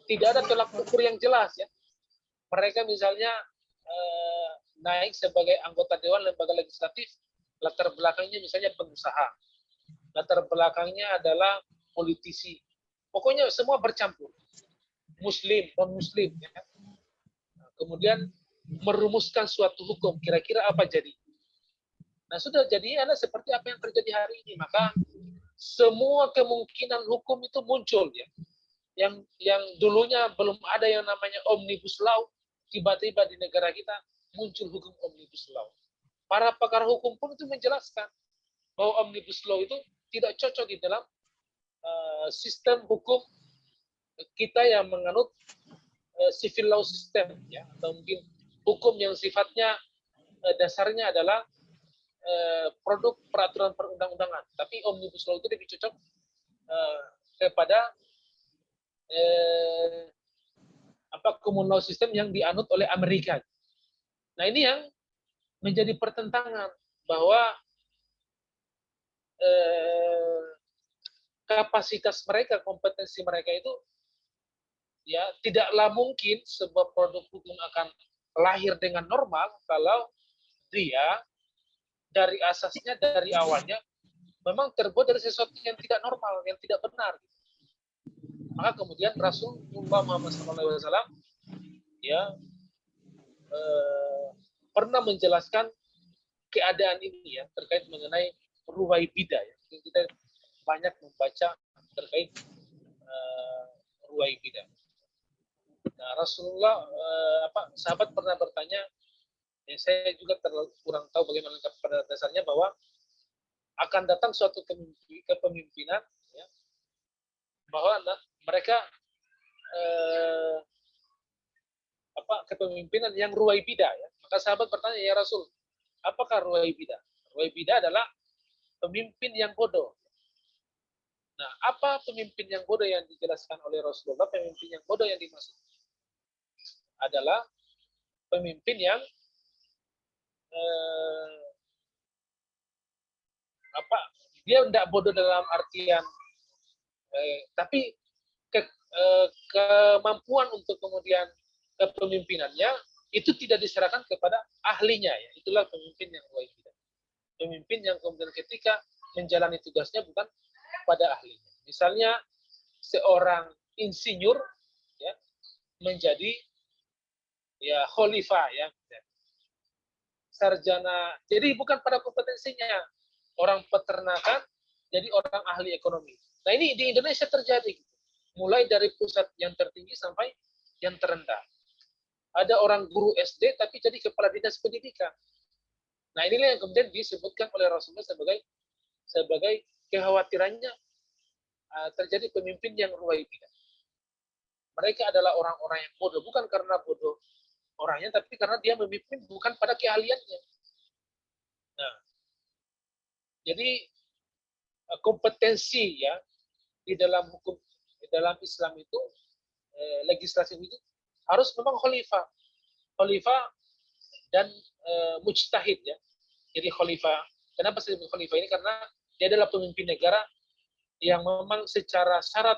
tidak ada tolak ukur yang jelas ya. Mereka misalnya naik sebagai anggota dewan lembaga legislatif, latar belakangnya misalnya pengusaha, latar belakangnya adalah politisi, pokoknya semua bercampur, muslim, non muslim ya. Nah, kemudian merumuskan suatu hukum, kira-kira apa jadi. Nah sudah jadi seperti apa yang terjadi hari ini, maka semua kemungkinan hukum itu muncul ya. Yang dulunya belum ada yang namanya omnibus law, tiba-tiba di negara kita muncul hukum omnibus law. Para pakar hukum pun itu menjelaskan bahwa omnibus law itu tidak cocok di dalam sistem hukum kita yang menganut civil law system ya, atau mungkin hukum yang sifatnya dasarnya adalah produk peraturan perundang-undangan. Tapi omnibus law itu lebih cocok kepada common law system yang dianut oleh Amerika. Nah ini yang menjadi pertentangan bahwa kapasitas mereka, kompetensi mereka itu ya tidaklah mungkin sebuah produk hukum akan lahir dengan normal kalau dia dari asasnya, dari awalnya memang terbuat dari sesuatu yang tidak normal, yang tidak benar. Maka kemudian Rasulullah Muhammad SAW ya pernah menjelaskan keadaan ini ya, terkait mengenai ruwaibidah ya. Kita banyak membaca terkait Ruwaibidah. Nah, Rasulullah sahabat pernah bertanya, saya juga kurang tahu bagaimana pada dasarnya, bahwa akan datang suatu kepemimpinan, ya, bahwa mereka kepemimpinan yang ruwaibidah, ya. Maka sahabat bertanya, ya Rasul, apakah ruwaibidah? Ruwaibidah adalah pemimpin yang bodoh. Nah, apa pemimpin yang bodoh yang dijelaskan oleh Rasulullah? Pemimpin yang bodoh yang dimaksud adalah pemimpin yang dia tidak bodoh dalam artian tapi kemampuan untuk kemudian kepemimpinannya itu tidak diserahkan kepada ahlinya, ya. Itulah pemimpin yang ruwaibidah. Pemimpin yang kemudian ketika menjalani tugasnya bukan pada ahlinya. Misalnya seorang insinyur, ya, menjadi ya khalifah, ya, sarjana, jadi bukan pada kompetensinya. Orang peternakan jadi orang ahli ekonomi. Nah, ini di Indonesia terjadi, mulai dari pusat yang tertinggi sampai yang terendah. Ada orang guru SD tapi jadi kepala dinas pendidikan. Nah, inilah yang kemudian disebutkan oleh Rasulullah sebagai kekhawatirannya terjadi pemimpin yang ruwaibidah. Mereka adalah orang-orang yang bodoh, bukan karena bodoh orangnya, tapi karena dia memimpin bukan pada keahliannya. Nah, jadi kompetensi, ya, di dalam hukum, di dalam Islam itu, legislasi itu harus memang khalifah dan mujtahid, ya. Jadi khalifah, kenapa saya sebut khalifah ini? Karena dia adalah pemimpin negara yang memang secara syarat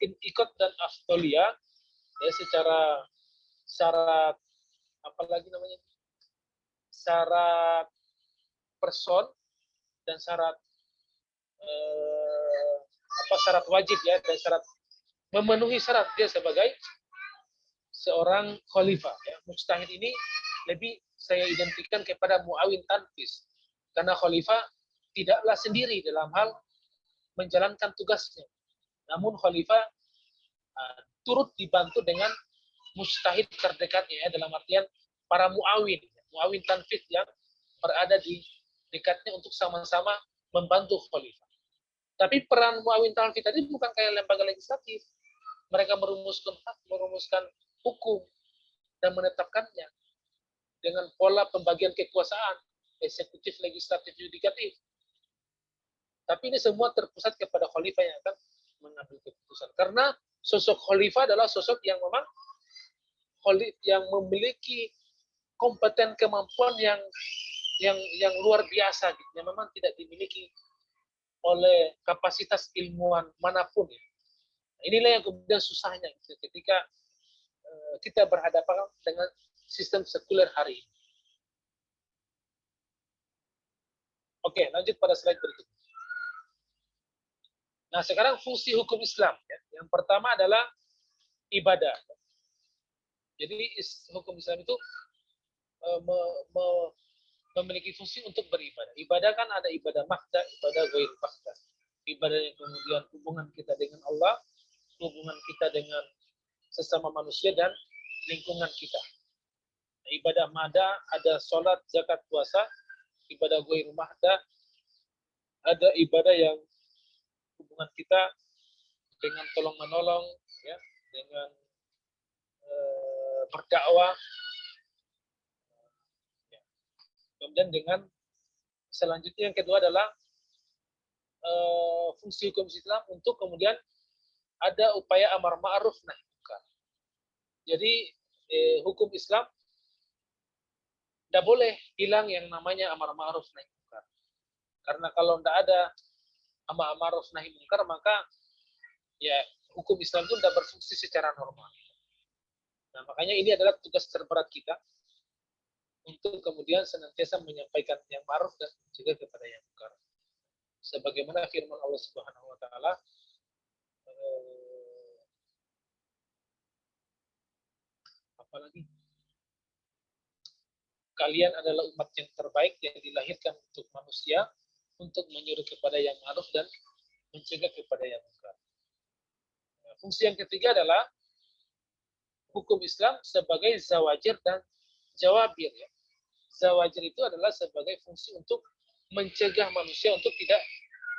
ikut dan afdoliyah, ya, secara syarat apalagi namanya, syarat person dan syarat syarat wajib, ya, dan syarat memenuhi syarat dia sebagai seorang khalifah, ya. Mujtahid ini lebih saya identikan kepada muawin tanfis, karena khalifah tidaklah sendiri dalam hal menjalankan tugasnya, namun khalifah turut dibantu dengan mujtahid terdekatnya, ya, dalam artian para muawin tanfis yang berada di dekatnya untuk sama-sama membantu khalifah. Tapi peran muawin tanfis tadi bukan kayak lembaga legislatif. Mereka merumuskan hukum dan menetapkannya dengan pola pembagian kekuasaan eksekutif, legislatif, yudikatif. Tapi ini semua terpusat kepada khalifah yang akan mengambil keputusan. Karena sosok khalifah adalah sosok yang memang memiliki kompeten, kemampuan yang luar biasa, gitu, yang memang tidak dimiliki oleh kapasitas ilmuwan manapun, ya. Inilah yang kemudian susahnya, gitu, ketika kita berhadapan dengan sistem sekuler hari ini. Oke, lanjut pada slide berikutnya. Nah, sekarang fungsi hukum Islam, ya. Yang pertama adalah ibadah. Jadi hukum Islam itu memiliki fungsi untuk beribadah. Ibadah kan ada ibadah mahda, ibadah ghair mahda. Ibadah yang kemudian hubungan kita dengan Allah, hubungan kita dengan sesama manusia dan lingkungan kita. Nah, ibadah mahda ada sholat, zakat, puasa. Ibadah ghair mahda ada ibadah yang hubungan kita dengan tolong menolong, ya, dengan berdakwah, ya. Kemudian dengan selanjutnya yang kedua adalah fungsi hukum Islam untuk kemudian ada upaya amar ma'ruf nahi munkar. Jadi hukum Islam tidak boleh hilang yang namanya amar ma'ruf nahi munkar. Karena kalau tidak ada amar ma'ruf nahi munkar, maka ya hukum Islam itu tidak berfungsi secara normal. Nah, makanya ini adalah tugas terberat kita untuk kemudian senantiasa menyampaikan yang ma'ruf dan mencegah kepada yang munkar. Sebagaimana firman Allah Subhanahu wa taala, apalagi kalian adalah umat yang terbaik yang dilahirkan untuk manusia, untuk menyuruh kepada yang ma'ruf dan mencegah kepada yang munkar. Nah, fungsi yang ketiga adalah hukum Islam sebagai zawajir dan jawabir. Ya. Zawajir itu adalah sebagai fungsi untuk mencegah manusia untuk tidak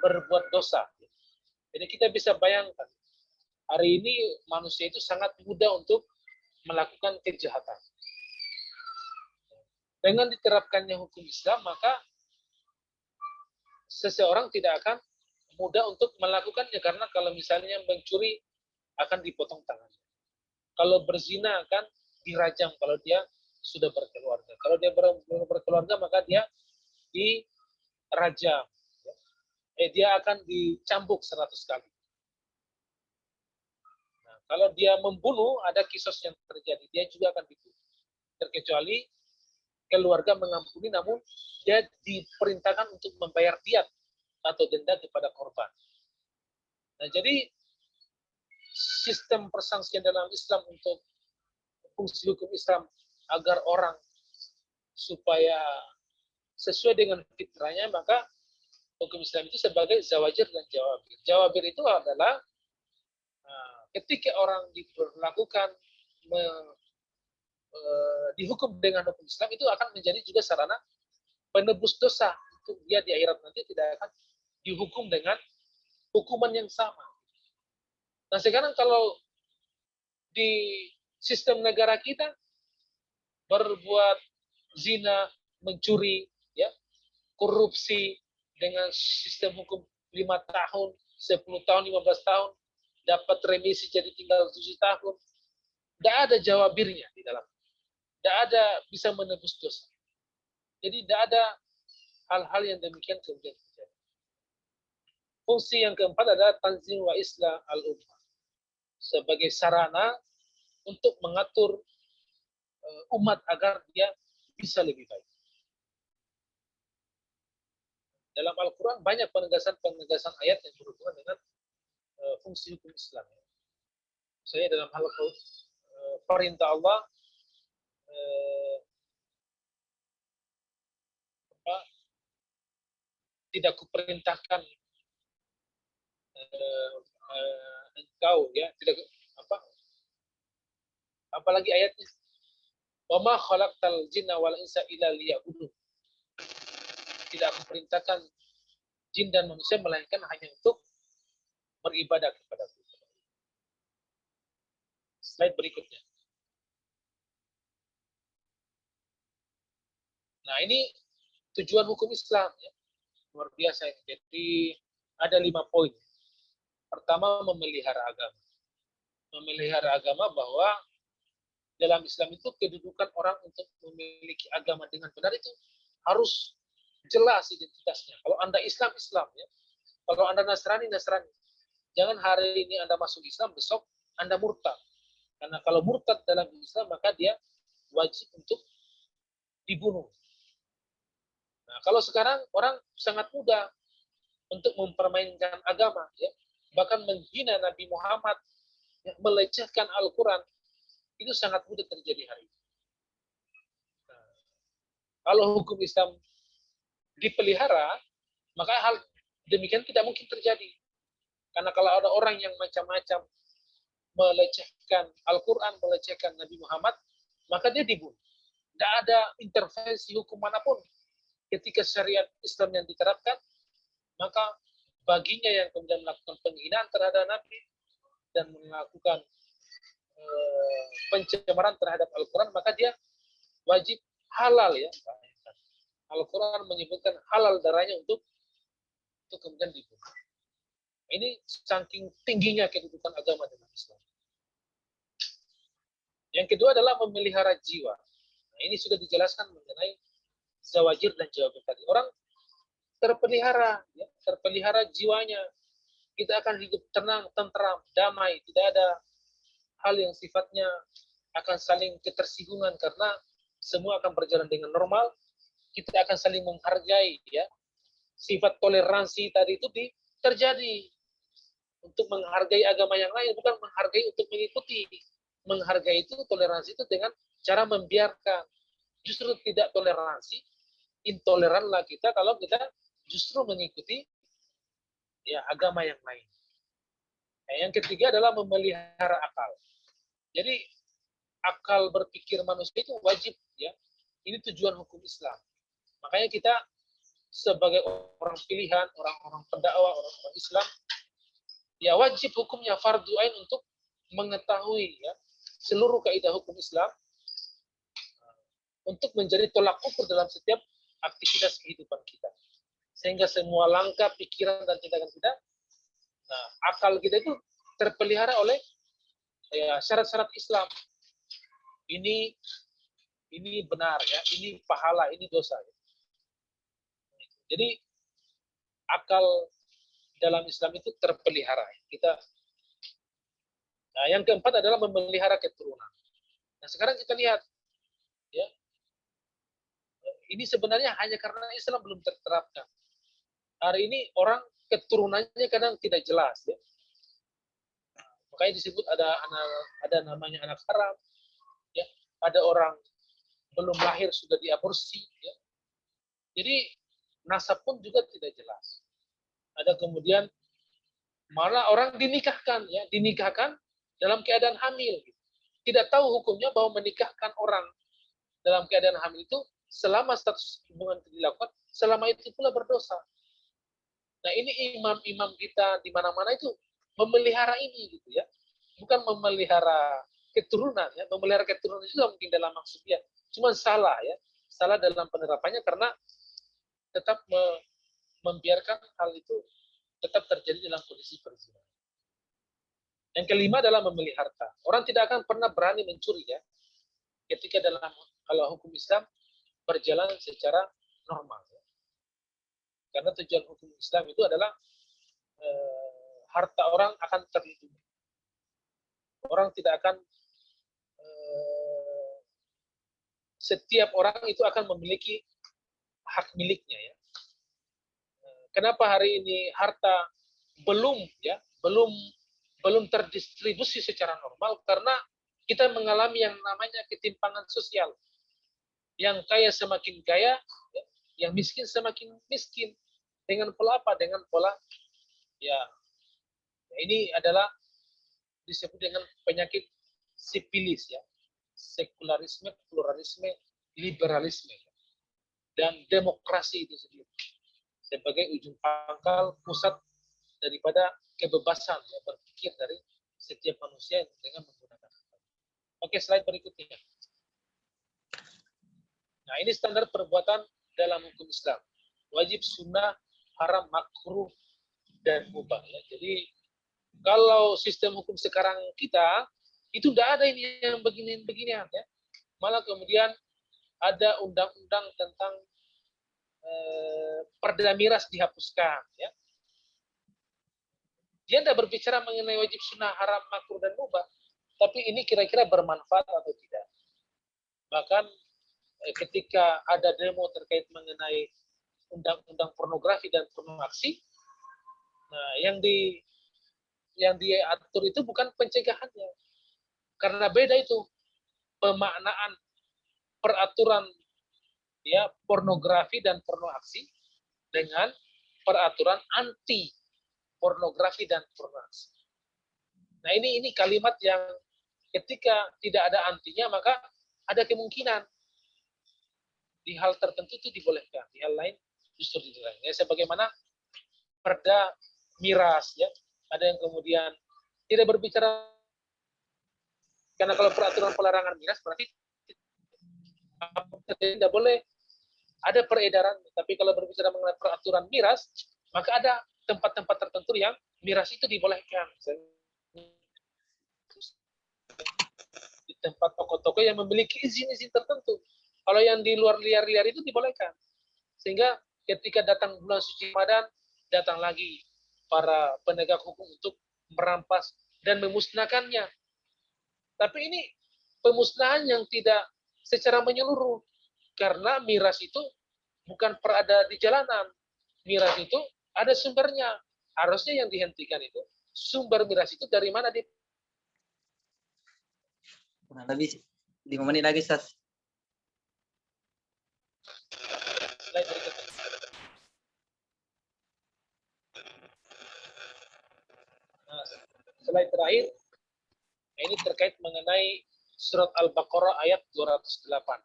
berbuat dosa. Jadi kita bisa bayangkan, hari ini manusia itu sangat mudah untuk melakukan kejahatan. Dengan diterapkannya hukum Islam, maka seseorang tidak akan mudah untuk melakukannya, karena kalau misalnya mencuri akan dipotong tangannya. Kalau berzina akan dirajam kalau dia sudah berkeluarga. Kalau dia berkeluarga maka dia dirajam. Dia akan dicambuk 100 kali. Nah, kalau dia membunuh, ada kisos yang terjadi, dia juga akan dibunuh. Terkecuali keluarga mengampuni, namun dia diperintahkan untuk membayar diat atau denda kepada korban. Nah, jadi sistem persangsian dalam Islam untuk fungsi hukum Islam agar orang supaya sesuai dengan fitrahnya, maka hukum Islam itu sebagai zawajir dan jawabir. Jawabir itu adalah ketika orang diperlakukan dihukum dengan hukum Islam, itu akan menjadi juga sarana penebus dosa untuk dia di akhirat nanti tidak akan dihukum dengan hukuman yang sama. Nah, sekarang kalau di sistem negara kita berbuat zina, mencuri, ya, korupsi dengan sistem hukum 5 tahun, 10 tahun, 15 tahun, dapat remisi jadi tinggal 7 tahun. Tidak ada jawabirnya di dalam. Tidak ada bisa menebus dosa. Jadi tidak ada hal-hal yang demikian kemudian terjadi. Fungsi yang keempat adalah tanzim wa islah al-ummah. Sebagai sarana untuk mengatur umat agar dia bisa lebih baik. Dalam Al-Quran banyak penegasan-penegasan ayat yang berhubungan dengan fungsi hukum Islam. Saya dalam hal perintah Allah tidak kuperintahkan engkau, ya, tidak apalagi ayatnya, wa ma khalaqtal jinna wal insa illa liya'budun. Tidak aku perintahkan jin dan manusia melainkan hanya untuk beribadah kepadaku. Slide berikutnya. Nah, ini tujuan hukum Islam, ya. Luar biasa ini. Jadi ada 5 poin. Pertama, memelihara agama. Memelihara agama bahwa dalam Islam itu kedudukan orang untuk memiliki agama dengan benar itu harus jelas identitasnya. Kalau Anda Islam, Islam, ya. Kalau Anda Nasrani, Nasrani. Jangan hari ini Anda masuk Islam, besok Anda murtad. Karena kalau murtad dalam Islam, maka dia wajib untuk dibunuh. Nah, kalau sekarang orang sangat mudah untuk mempermainkan agama, ya. Bahkan menghina Nabi Muhammad, ya, melecehkan Al-Quran, itu sangat mudah terjadi hari ini. Nah, kalau hukum Islam dipelihara, maka hal demikian tidak mungkin terjadi. Karena kalau ada orang yang macam-macam melecehkan Al-Quran, melecehkan Nabi Muhammad, maka dia dibunuh. Tidak ada intervensi hukum manapun. Ketika syariat Islam yang diterapkan, maka baginya yang kemudian melakukan penghinaan terhadap Nabi dan melakukan pencemaran terhadap Al-Quran, maka dia wajib halal, ya. Al-Quran menyebutkan halal darahnya untuk kemudian dibunuh. Ini saking tingginya kedudukan agama dalam Islam. Yang kedua adalah memelihara jiwa. Nah, ini sudah dijelaskan mengenai zawajir dan jawabir tadi. Orang terpelihara, ya, terpelihara jiwanya. Kita akan hidup tenang, tentram, damai. Tidak ada hal yang sifatnya akan saling ketersinggungan karena semua akan berjalan dengan normal. Kita akan saling menghargai, ya. Sifat toleransi tadi itu terjadi untuk menghargai agama yang lain, bukan menghargai untuk mengikuti. Menghargai itu, toleransi itu dengan cara membiarkan. Justru tidak toleransi, intoleranlah kita kalau kita justru mengikuti ya agama yang lain. Nah, yang ketiga adalah memelihara akal. Jadi akal berpikir manusia itu wajib ya. Ini tujuan hukum Islam. Makanya kita sebagai orang pilihan, orang-orang pendakwah, orang-orang Islam, ya wajib hukumnya fardu ain untuk mengetahui ya seluruh kaidah hukum Islam untuk menjadi tolak ukur dalam setiap aktivitas kehidupan kita. Sehingga semua langkah, pikiran, dan tindakan kita, nah, akal kita itu terpelihara oleh ya, syarat-syarat Islam. Ini benar ya, ini pahala, ini dosa. Jadi akal dalam Islam itu terpelihara. Nah, yang keempat adalah memelihara keturunan. Nah, sekarang kita lihat ya, ini sebenarnya hanya karena Islam belum terterapkan. Hari ini orang keturunannya kadang tidak jelas ya. Makanya disebut ada namanya anak haram ya. Ada orang belum lahir sudah diaborsi ya. Jadi nasab pun juga tidak jelas. Ada kemudian malah orang dinikahkan ya, dinikahkan dalam keadaan hamil. Tidak tahu hukumnya bahwa menikahkan orang dalam keadaan hamil itu selama status hubungan itu dilakukan, selama itu pula berdosa. Nah, ini imam-imam kita di mana-mana itu memelihara ini gitu ya. Bukan memelihara keturunan ya, memelihara keturunan itu mungkin dalam maksudnya. Cuma salah ya. Salah dalam penerapannya karena tetap membiarkan hal itu tetap terjadi dalam kondisi perzinahan. Yang kelima adalah memelihara harta. Orang tidak akan pernah berani mencuri ya. Ketika dalam kalau hukum Islam berjalan secara normal. Ya. Karena tujuan hukum Islam itu adalah harta orang akan terlindungi. Orang tidak akan setiap orang itu akan memiliki hak miliknya ya. Kenapa hari ini harta belum terdistribusi secara normal? Karena kita mengalami yang namanya ketimpangan sosial. Yang kaya semakin kaya, yang miskin semakin miskin. Dengan pola apa? Dengan pola ya ini adalah disebut dengan penyakit sipilis ya. Sekularisme, pluralisme, liberalisme dan demokrasi itu sendiri sebagai ujung pangkal pusat daripada kebebasan ya, berpikir dari setiap manusia dengan menggunakan akal. Oke, slide berikutnya. Nah, ini standar perbuatan dalam hukum Islam. Wajib, sunnah, haram, makruh, dan mubah. Ya. Jadi, kalau sistem hukum sekarang kita, itu tidak ada ini yang beginian-beginian. Ya. Malah kemudian ada undang-undang tentang perda miras dihapuskan. Ya. Dia tidak berbicara mengenai wajib, sunnah, haram, makruh, dan mubah. Tapi ini kira-kira bermanfaat atau tidak. Bahkan ketika ada demo terkait mengenai undang-undang pornografi dan pornoaksi, nah yang diatur itu bukan pencegahannya, karena beda itu pemaknaan peraturan ya pornografi dan pornoaksi dengan peraturan anti pornografi dan pornoaksi. Nah ini kalimat yang ketika tidak ada antinya maka ada kemungkinan di hal tertentu itu dibolehkan, di hal lain justru dilarang. Ya, sebagaimana perda miras, ya, ada yang kemudian tidak berbicara karena kalau peraturan pelarangan miras berarti tidak boleh ada peredaran. Tapi kalau berbicara mengenai peraturan miras, maka ada tempat-tempat tertentu yang miras itu dibolehkan. Di tempat toko-toko yang memiliki izin-izin tertentu. Kalau yang di luar liar-liar itu dibolehkan. Sehingga ketika datang bulan suci Ramadan, datang lagi para penegak hukum untuk merampas dan memusnahkannya. Tapi ini pemusnahan yang tidak secara menyeluruh. Karena miras itu bukan berada di jalanan. Miras itu ada sumbernya. Harusnya yang dihentikan itu sumber miras itu dari mana? Kurang lebih 5 menit lagi, Sas. slide terakhir, nah ini terkait mengenai surat Al-Baqarah ayat 208.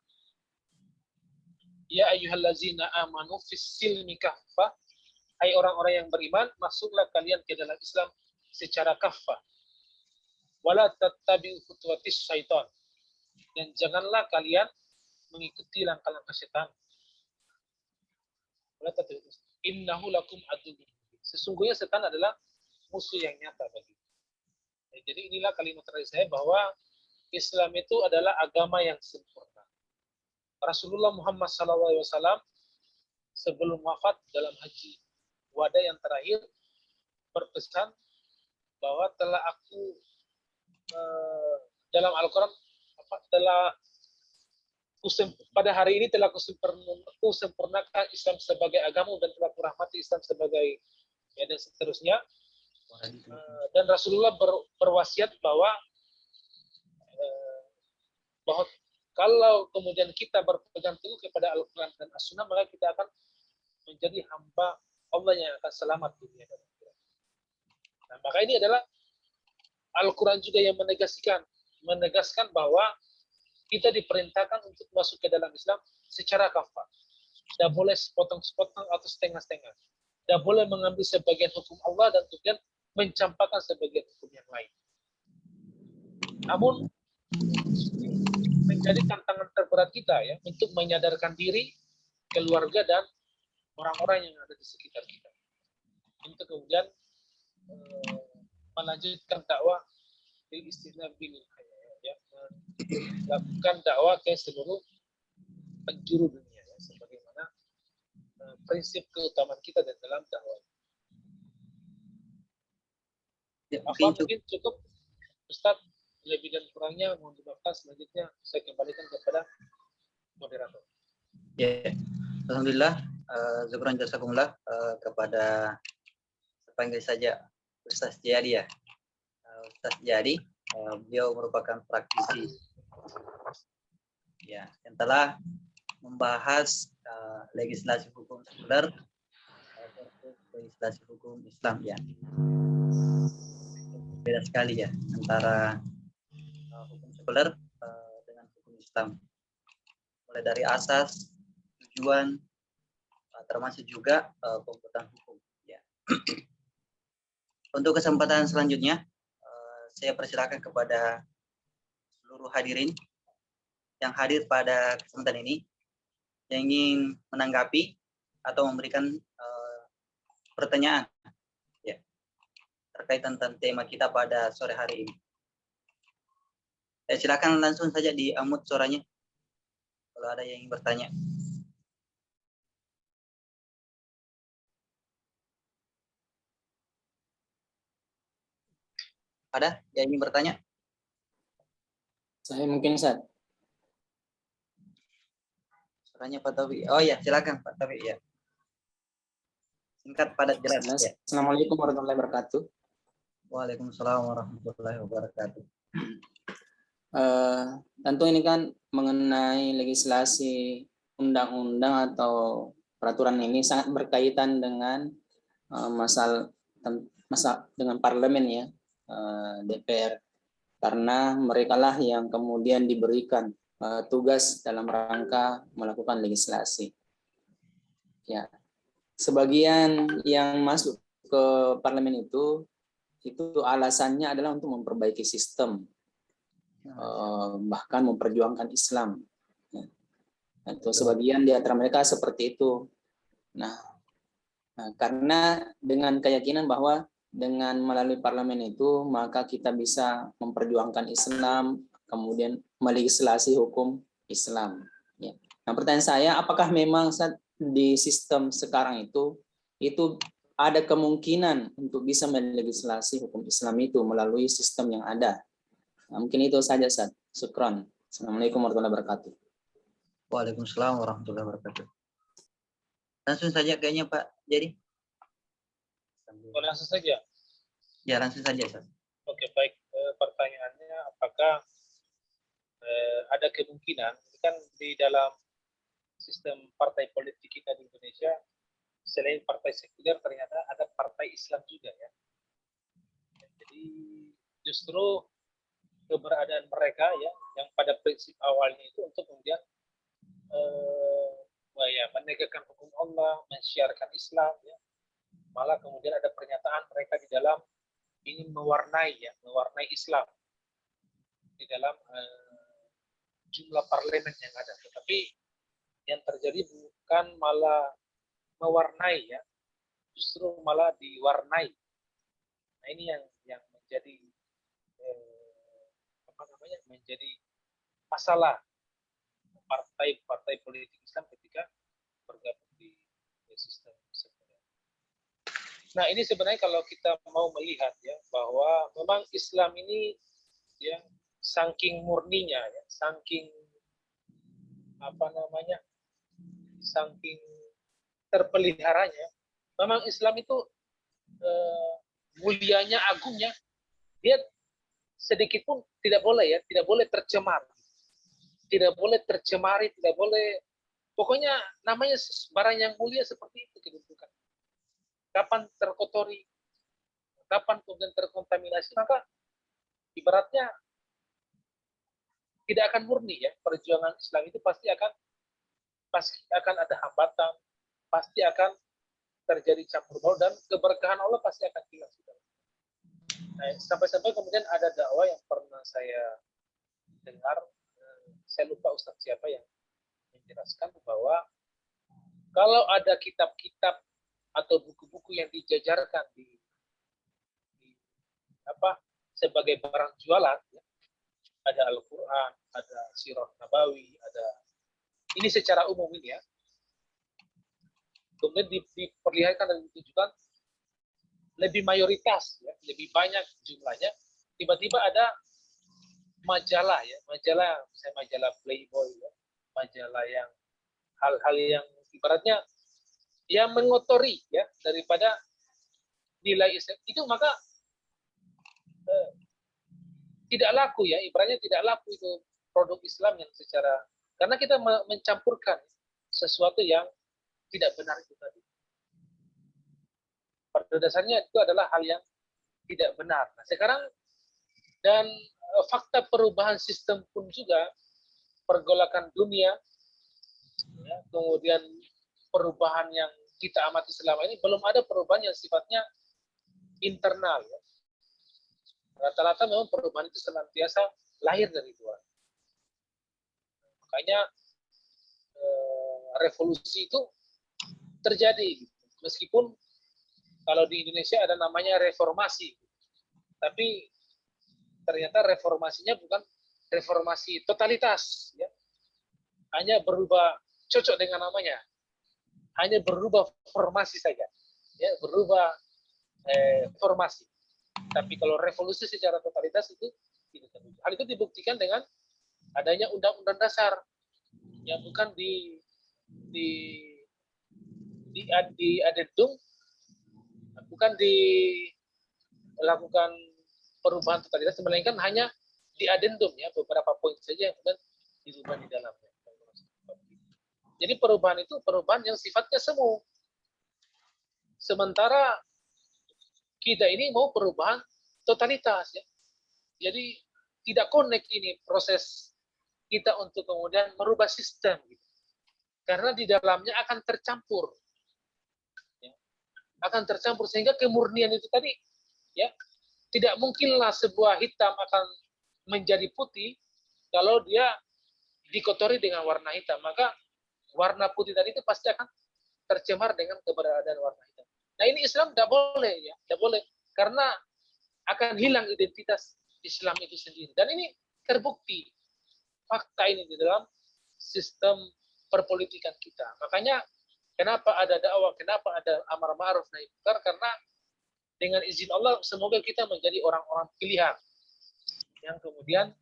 Ya ayyuhallazina amanu fis-silmi kaffah. Hai orang-orang yang beriman, masuklah kalian ke dalam Islam secara kaffah. Wala tattabi'u khutuwatis syaitan. Dan janganlah kalian mengikuti langkah-langkah setan. Wala tattabi'u. Innahu lakum aduwwun. Sesungguhnya setan adalah musuh yang nyata bagi. Jadi inilah kalimat terakhir saya bahwa Islam itu adalah agama yang sempurna. Rasulullah Muhammad SAW sebelum wafat dalam haji wada yang terakhir berpesan bahwa telah aku dalam Al-Quran pada hari ini telah kusempurnakan Islam sebagai agama dan telah kurahmati Islam sebagai ya dan seterusnya. Dan Rasulullah berwasiat bahwa kalau kemudian kita berpegang teguh kepada Al-Quran dan As-Sunnah, maka kita akan menjadi hamba Allah yang akan selamat dunia dan akhirat. Nah, maka ini adalah Al-Quran juga yang menegaskan bahwa kita diperintahkan untuk masuk ke dalam Islam secara kafah. Tidak boleh sepotong-sepotong atau setengah-setengah. Tidak boleh mengambil sebagian hukum Allah dan kemudian mencampakkan sebagian hukum yang lain. Namun menjadi tantangan terberat kita ya untuk menyadarkan diri, keluarga dan orang-orang yang ada di sekitar kita untuk kemudian melanjutkan dakwah di istilah bilil ya, melakukan dakwah ke seluruh penjuru dunia ya, sebagaimana prinsip keutamaan kita dalam dakwah. Ya, Mungkin cukup Ustaz. Lebih dan kurangnya mohon dimaafkan, selanjutnya saya kembalikan kepada moderator. Ya, alhamdulillah, syukran jazakumullah kepada panggil saja Ustaz Jiyadi ya. Ustaz Jiyadi, beliau merupakan praktisi ya yang telah membahas legislasi hukum sekuler versus legislasi hukum Islam ya. Beda sekali ya antara hukum sekuler dengan hukum Islam, mulai dari asas, tujuan, termasuk juga pembuatan hukum. Ya. Untuk kesempatan selanjutnya, saya persilakan kepada seluruh hadirin yang hadir pada kesempatan ini yang ingin menanggapi atau memberikan pertanyaan ya, terkait tentang tema kita pada sore hari ini. Silakan langsung saja di unmute suaranya kalau ada yang ingin bertanya. Ada yang ingin bertanya? Saya mungkin Ustaz. Suaranya Pak Taufik. Oh ya, silakan Pak Taufik ya. Singkat, padat, jelas. Ya. Assalamualaikum warahmatullahi wabarakatuh. Waalaikumsalam warahmatullahi wabarakatuh. Tentu ini kan mengenai legislasi undang-undang atau peraturan ini sangat berkaitan dengan masalah dengan parlemen ya, DPR, karena merekalah yang kemudian diberikan tugas dalam rangka melakukan legislasi. Ya, sebagian yang masuk ke parlemen itu alasannya adalah untuk memperbaiki sistem, bahkan memperjuangkan Islam. Itu sebagian di antara mereka seperti itu. Nah, karena dengan keyakinan bahwa dengan melalui parlemen itu maka kita bisa memperjuangkan Islam, kemudian melegislasi hukum Islam. Ya. Nah, pertanyaan saya, apakah memang di sistem sekarang itu ada kemungkinan untuk bisa melegislasi hukum Islam itu melalui sistem yang ada? Nah, mungkin itu saja, Ustaz. Syukran. Assalamualaikum warahmatullahi wabarakatuh. Waalaikumsalam warahmatullahi wabarakatuh. Langsung saja kayaknya Pak. Jadi. Langsung saja. Ya, langsung saja, Ustaz. Oke, baik. Pertanyaannya, apakah ada kemungkinan, kan di dalam sistem partai politik kita di Indonesia, selain partai sekuler ternyata ada partai Islam juga ya. Jadi justru keberadaan mereka ya yang pada prinsip awalnya itu untuk kemudian menegakkan hukum Allah, mensiarkan Islam ya. Malah kemudian ada pernyataan mereka di dalam ingin mewarnai Islam di dalam jumlah parlemen yang ada. Tetapi yang terjadi bukan malah mewarnai ya, justru malah diwarnai. Nah ini yang menjadi menjadi masalah partai-partai politik Islam ketika bergabung di sistem seperti. Nah ini sebenarnya kalau kita mau melihat ya bahwa memang Islam ini ya saking murninya ya, saking saking terpeliharanya, memang Islam itu mulianya, agungnya, dia sedikit pun tidak boleh tercemar, tidak boleh tercemari, tidak boleh, pokoknya namanya barang yang mulia seperti itu kedudukan. Kapan terkotori, kapan kemudian terkontaminasi, maka ibaratnya tidak akan murni ya. Perjuangan Islam itu pasti akan ada hambatan, pasti akan terjadi campur baur, dan keberkahan Allah pasti akan hilang. Nah, sampai-sampai kemudian ada dakwah yang pernah saya dengar, saya lupa ustaz siapa yang menjelaskan bahwa kalau ada kitab-kitab atau buku-buku yang dijajarkan sebagai barang jualan, ya, ada Al-Quran, ada Sirah Nabawi, ada ini secara umum ini ya, kemudian diperlihatkan dan ditunjukkan lebih mayoritas, ya, lebih banyak jumlahnya, tiba-tiba ada majalah ya, misalnya majalah Playboy, ya, majalah yang hal-hal yang ibaratnya yang mengotori ya daripada nilai Islam itu, maka tidak laku ya, ibaratnya tidak laku itu produk Islam yang secara, karena kita mencampurkan sesuatu yang tidak benar itu tadi. Pada dasarnya itu adalah hal yang tidak benar. Nah, sekarang dan fakta perubahan sistem pun juga, pergolakan dunia, ya, kemudian perubahan yang kita amati selama ini, belum ada perubahan yang sifatnya internal. Ya. Rata-rata memang perubahan itu senantiasa lahir dari luar. Makanya revolusi itu terjadi, meskipun kalau di Indonesia ada namanya reformasi, tapi ternyata reformasinya bukan reformasi totalitas, ya. Hanya berubah, cocok dengan namanya, hanya berubah formasi saja, ya, berubah formasi. Tapi kalau revolusi secara totalitas itu tidak terwujud. Hal itu dibuktikan dengan adanya undang-undang dasar yang bukan di adendum, bukan dilakukan perubahan totalitas, melainkan hanya di adendum ya, beberapa poin saja yang kemudian dirubah di dalamnya. Jadi perubahan itu perubahan yang sifatnya semu. Sementara kita ini mau perubahan totalitas ya. Jadi tidak connect ini proses kita untuk kemudian merubah sistem gitu. Karena di dalamnya akan tercampur. Ya. Akan tercampur sehingga kemurnian itu tadi ya, tidak mungkinlah sebuah hitam akan menjadi putih kalau dia dikotori dengan warna hitam, maka warna putih tadi itu pasti akan tercemar dengan keberadaan warna hitam. Nah ini Islam tidak boleh ya, tidak boleh, karena akan hilang identitas Islam itu sendiri. Dan ini terbukti fakta ini di dalam sistem perpolitikan kita. Makanya kenapa ada dakwah, kenapa ada amar ma'ruf nahi munkar, karena dengan izin Allah semoga kita menjadi orang-orang pilihan yang kemudian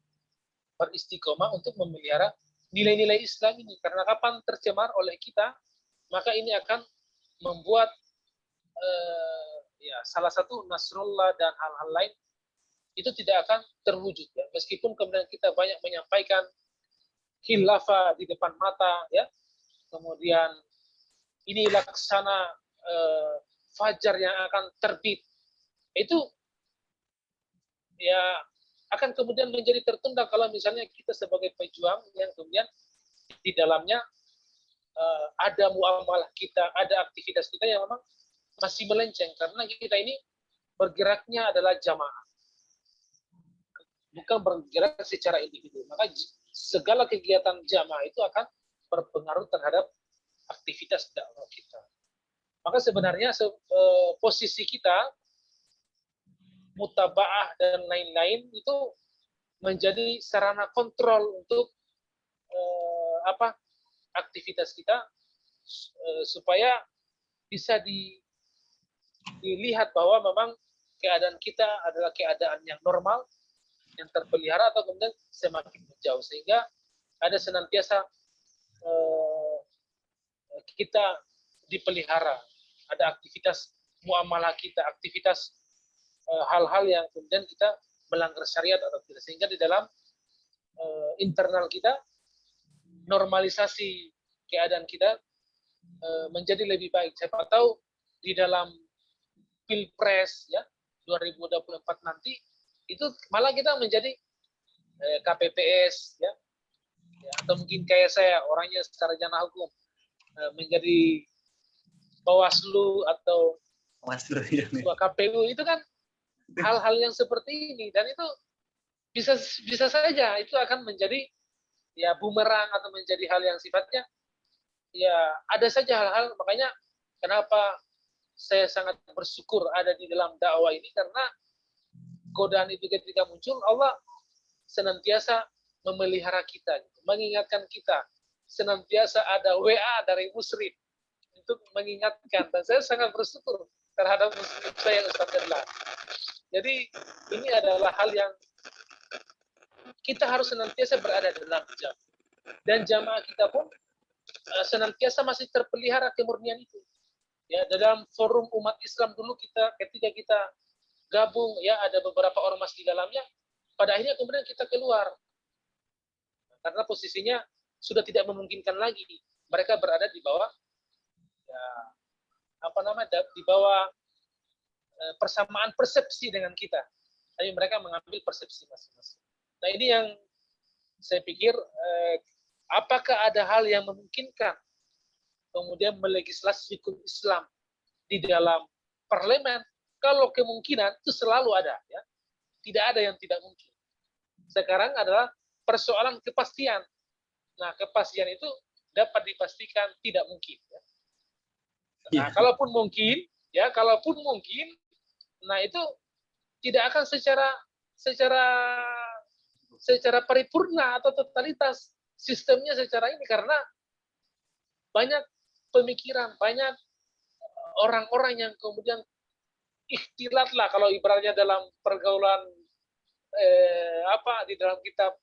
beristiqomah untuk memelihara nilai-nilai Islam ini. Karena kapan tercemar oleh kita, maka ini akan membuat salah satu Nasrullah dan hal-hal lain itu tidak akan terwujud ya. Meskipun kemudian kita banyak menyampaikan khilafah di depan mata ya, kemudian ini laksana fajar yang akan terbit, itu ya akan kemudian menjadi tertunda kalau misalnya kita sebagai pejuang yang kemudian di dalamnya ada muamalah kita, ada aktivitas kita yang memang masih melenceng karena kita ini bergeraknya adalah jamaah, bukan bergerak secara individu. Maka segala kegiatan jamaah itu akan berpengaruh terhadap aktivitas dakwah kita. Maka sebenarnya posisi kita, mutabaah dan lain-lain itu menjadi sarana kontrol untuk aktivitas kita supaya bisa dilihat bahwa memang keadaan kita adalah keadaan yang normal, yang terpelihara atau kemudian semakin menjauh, sehingga ada senantiasa kita dipelihara, ada aktivitas muamalah kita, aktivitas hal-hal yang kemudian kita melanggar syariat atau tidak, sehingga di dalam internal kita normalisasi keadaan kita menjadi lebih baik. Siapa tahu di dalam Pilpres ya 2024 nanti itu malah kita menjadi KPPS ya, atau mungkin kayak saya orangnya sarjana hukum menjadi Bawaslu atau KPU, itu kan hal-hal yang seperti ini, dan itu bisa saja itu akan menjadi ya bumerang atau menjadi hal yang sifatnya ya ada saja hal-hal. Makanya kenapa saya sangat bersyukur ada di dalam dakwah ini, karena godaan itu ketika muncul Allah senantiasa memelihara kita, mengingatkan kita, senantiasa ada WA dari Musrif untuk mengingatkan, dan saya sangat bersyukur terhadap Musrif saya Ustaz Adlan. Jadi ini adalah hal yang kita harus senantiasa berada dalam jam, dan jamaah kita pun senantiasa masih terpelihara kemurnian itu. Ya, dalam forum umat Islam dulu ketika kita gabung ya ada beberapa ormas di dalamnya, pada akhirnya kemudian kita keluar karena posisinya sudah tidak memungkinkan lagi mereka berada di bawah ya, di bawah persamaan persepsi dengan kita, tapi mereka mengambil persepsi masing-masing. Nah ini yang saya pikir apakah ada hal yang memungkinkan kemudian melegislasi hukum Islam di dalam parlemen? Kalau kemungkinan itu selalu ada, ya. Tidak ada yang tidak mungkin. Sekarang adalah persoalan kepastian. Nah, kepastian itu dapat dipastikan tidak mungkin. Ya. Nah, kalaupun mungkin, nah itu tidak akan secara paripurna atau totalitas sistemnya secara ini, karena banyak pemikiran, banyak orang-orang yang kemudian ikhtilat lah kalau ibaratnya dalam pergaulan di dalam kitab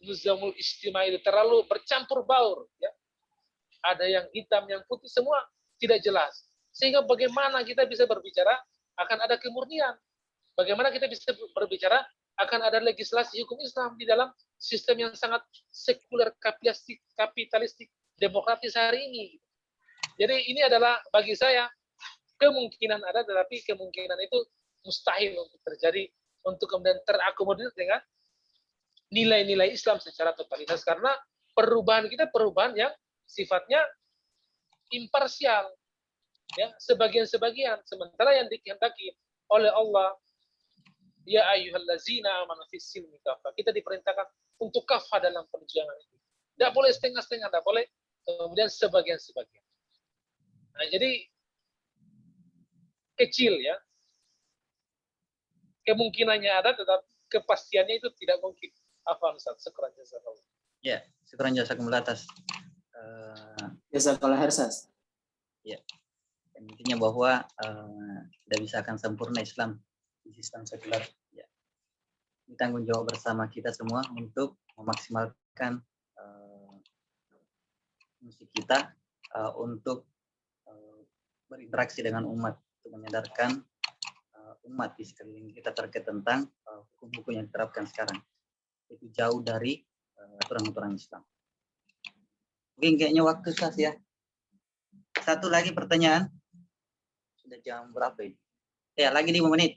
Nuzamul Istimai itu terlalu bercampur baur, ya. Ada yang hitam, yang putih, semua tidak jelas. Sehingga bagaimana kita bisa berbicara akan ada kemurnian? Bagaimana kita bisa berbicara akan ada legislasi hukum Islam di dalam sistem yang sangat sekuler, kapitalistik, demokratis hari ini? Jadi ini adalah bagi saya kemungkinan ada, tetapi kemungkinan itu mustahil untuk terjadi, untuk kemudian terakomodir dengan nilai-nilai Islam secara totalitas, karena perubahan kita perubahan yang sifatnya imparsial, ya, sebagian-sebagian, sementara yang dikehendaki oleh Allah, ya ayyuhallazina amanu fis silmi kafah, kita diperintahkan untuk kafah dalam perjuangan itu, tidak boleh setengah-setengah, tidak boleh kemudian sebagian-sebagian. Nah, jadi kecil ya kemungkinannya ada, tetapi kepastiannya itu tidak mungkin. Apa Ustaz? Syukran jazakallah. Ya, syukran jazakumullah atas Jazakallah Hersas. Ya, intinya bahwa tidak bisa akan sempurna Islam di sistem sekuler. Ya, ini tanggung jawab bersama kita semua untuk memaksimalkan fungsi kita untuk berinteraksi dengan umat, untuk menyadarkan umat di sekeliling kita terkait tentang hukum-hukum yang diterapkan sekarang. Itu jauh dari aturan-aturan Islam. Mungkin kayaknya waktu sas ya. Satu lagi pertanyaan. Sudah jam berapa ini? Ya, lagi 5 menit.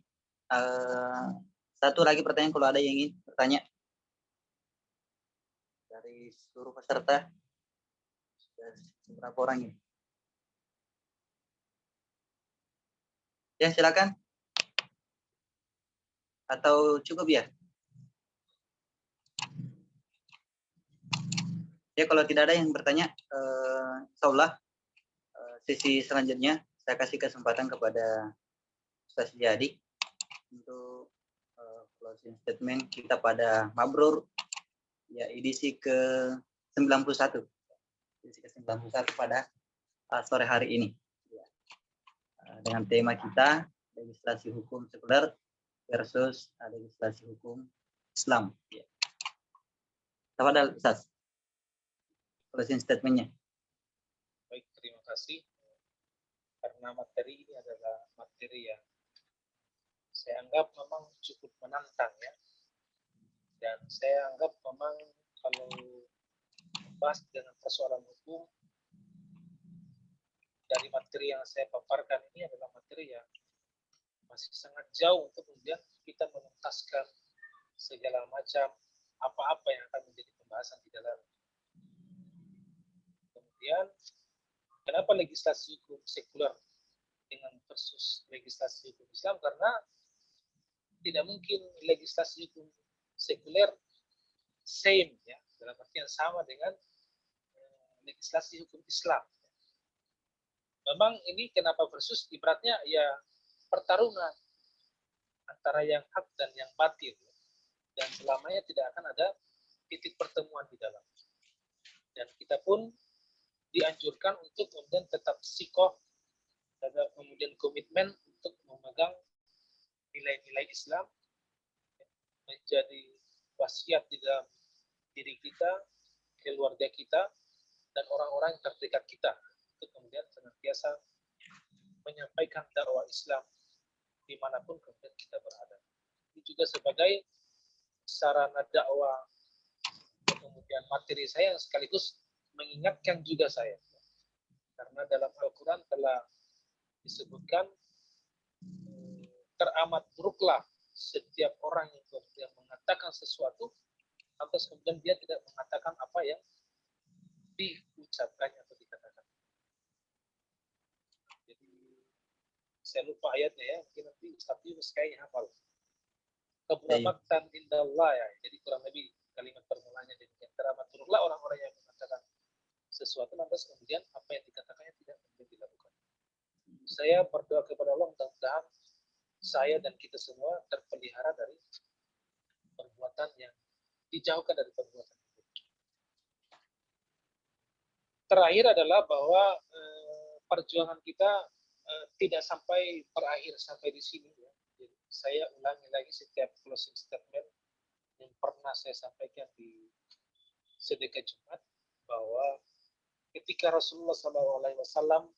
Satu lagi pertanyaan kalau ada yang ingin bertanya dari seluruh peserta. Beberapa orang ini. Ya, silakan. Atau cukup ya? Ya, kalau tidak ada yang bertanya, insyaallah sesi selanjutnya saya kasih kesempatan kepada Ustaz Jadi untuk closing statement kita pada Mabrur ya edisi ke-91. Edisi ke-91 pada sore hari ini. Ya. Dengan tema kita legislasi hukum sekuler versus legislasi hukum Islam. Ya. Tafadhal Ustaz. Closing statement-nya. Baik, terima kasih. Karena materi ini adalah materi yang saya anggap memang cukup menantang ya. Dan saya anggap memang kalau membahas dengan persoalan hukum dari materi yang saya paparkan ini adalah materi yang masih sangat jauh untuk kemudian kita menuntaskan segala macam apa-apa yang akan menjadi pembahasan di dalam. Kemudian, kenapa legislasi hukum sekuler dengan versus legislasi hukum Islam? Karena tidak mungkin legislasi hukum sekuler same ya, dalam artian sama dengan legislasi hukum Islam. Memang ini kenapa versus ibaratnya ya pertarungan antara yang hak dan yang batil, dan selamanya tidak akan ada titik pertemuan di dalam. Dan kita pun dianjurkan untuk kemudian tetap sikoh, tetap kemudian komitmen untuk memegang nilai-nilai Islam menjadi wasiat di dalam diri kita, keluarga kita, dan orang-orang terdekat kita untuk kemudian senantiasa menyampaikan dakwah Islam dimanapun kemudian kita berada. Ini juga sebagai sarana dakwah, kemudian materi saya yang sekaligus mengingatkan juga saya. Karena dalam Al-Quran telah disebutkan teramat buruklah setiap orang yang kemudian mengatakan sesuatu, lantas kemudian dia tidak mengatakan apa yang diucapkannya atau dikatakan. Jadi saya lupa ayatnya ya, mungkin nanti Ustaz Yunus kayaknya hafal. Keberabaktan indallah ya, jadi kurang lebih kalimat permulaannya demikian. Teramat buruklah orang-orang yang mengatakan sesuatu lantas kemudian apa yang dikatakannya tidak kemudian dilakukan. Saya berdoa kepada Allah mudah-mudahan saya dan kita semua terpelihara dari perbuatan yang dijauhkan dari perbuatan itu. Terakhir adalah bahwa perjuangan kita tidak sampai berakhir sampai di sini. Ya. Jadi, saya ulangi lagi setiap closing statement yang pernah saya sampaikan di sedekah Jumat bahwa ketika Rasulullah SAW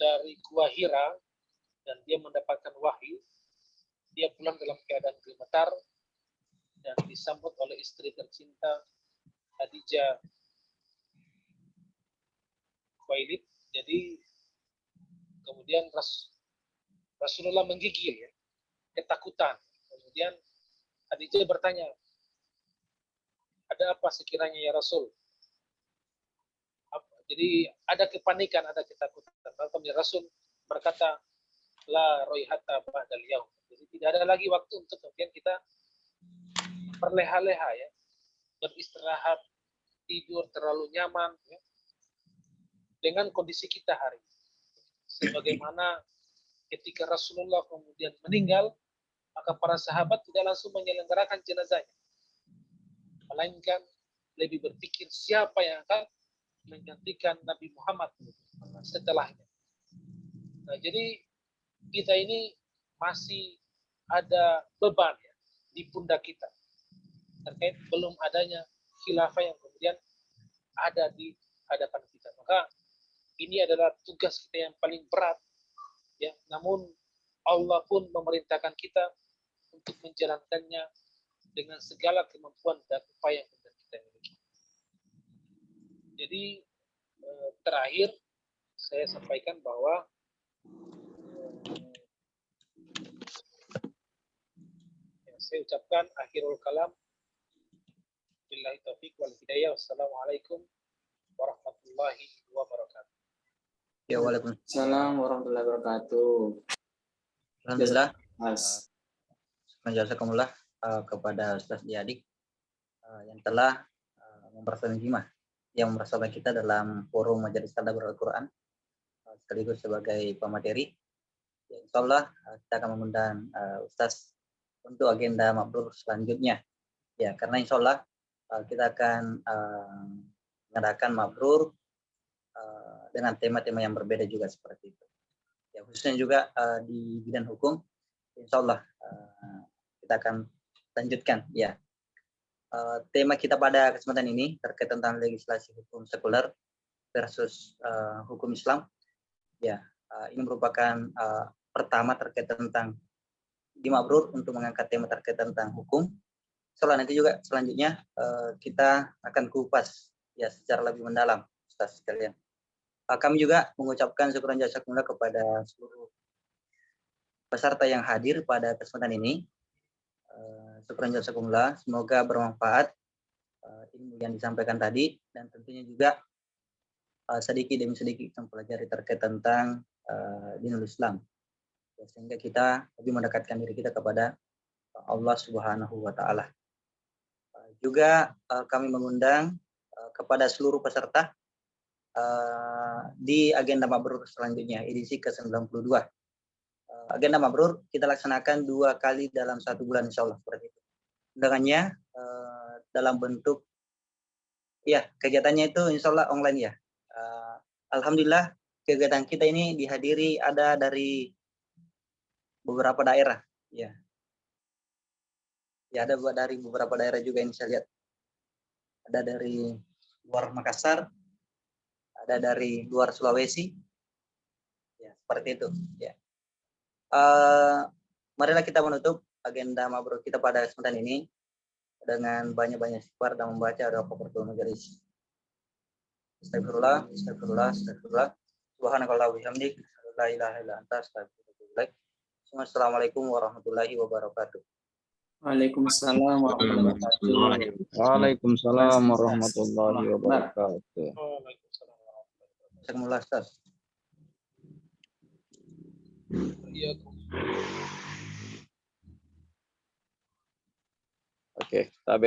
dari Gua Hira dan dia mendapatkan wahyu, dia pulang dalam keadaan gemetar dan disambut oleh istri tercinta Khadijah Khuwailid. Jadi kemudian Rasulullah menggigil ya, ketakutan. Kemudian Khadijah bertanya, ada apa sekiranya ya Rasul? Jadi ada kepanikan, ada ketakutan. Kemudian Rasul berkata, la roihata ba'dal yaum. Jadi tidak ada lagi waktu untuk kemudian kita berleha-leha ya, beristirahat, tidur terlalu nyaman ya, dengan kondisi kita hari ini. Sebagaimana ketika Rasulullah kemudian meninggal, maka para sahabat tidak langsung menyelenggarakan jenazahnya, melainkan lebih berpikir siapa yang akan menggantikan Nabi Muhammad setelahnya. Nah, jadi kita ini masih ada beban ya, di pundak kita terkait belum adanya khilafah yang kemudian ada di hadapan kita. Maka ini adalah tugas kita yang paling berat ya, namun Allah pun memerintahkan kita untuk menjalankannya dengan segala kemampuan dan upaya yang kita miliki. Jadi terakhir saya sampaikan bahwa Saya ucapkan akhirul kalam. Billahi taufiq wal hidayah. Wassalamualaikum warahmatullahi wabarakatuh. Ya, waalaikumsalam. Assalamualaikum warahmatullahi wabarakatuh. Alhamdulillah. Mas. Jazakumullah kepada Ustaz Diadik yang telah mempersembahkan kita dalam forum Majelis Tadabbur Al-Quran sekaligus sebagai pemateri. Ya, insya Allah kita akan mengundang Ustaz untuk agenda mabrur selanjutnya. Ya, karena insya Allah kita akan mengadakan mabrur dengan tema-tema yang berbeda juga seperti itu. Ya, khususnya juga di bidang hukum, insya Allah kita akan lanjutkan. Ya, tema kita pada kesempatan ini terkait tentang legislasi hukum sekuler versus hukum Islam. Ya, ini merupakan pertama terkait tentang di mabrur untuk mengangkat tema terkait tentang hukum. Soalnya nanti juga selanjutnya kita akan kupas ya secara lebih mendalam, Ustaz sekalian. Kami juga mengucapkan syukur dan jazakumullah kepada seluruh peserta yang hadir pada kesempatan ini. Syukur dan jazakumullah, semoga bermanfaat ilmu yang disampaikan tadi, dan tentunya juga sedikit demi sedikit kita mempelajari terkait tentang dinul Islam, ya, sehingga kita lebih mendekatkan diri kita kepada Allah Subhanahu wa Ta'ala. Juga kami mengundang kepada seluruh peserta di agenda mabrur selanjutnya, edisi ke-92. Agenda mabrur kita laksanakan 2 kali dalam 1 bulan, insya Allah seperti itu. Undangannya dalam bentuk, ya, kegiatannya itu insya Allah online ya. Alhamdulillah kegiatan kita ini dihadiri ada dari beberapa daerah, ya. Ya, ada dari beberapa daerah juga yang saya lihat. Ada dari luar Makassar, ada dari luar Sulawesi, ya, seperti itu. Ya. Marilah kita menutup agenda mabrur kita pada kesempatan ini dengan banyak-banyak istighfar dan membaca doa kafaratul majelis. Astagfirullah, astagfirullah, astagfirullah. Subhanakallah wa bihamdik, la ilaha illa anta, astaghfiruka. Assalamualaikum warahmatullahi wabarakatuh. Waalaikumsalam warahmatullahi wabarakatuh. Waalaikumsalam warahmatullahi wabarakatuh. Waalaikumsalam warahmatullahi wabarakatuh. Bismillah, Ustaz. Oke, tabe.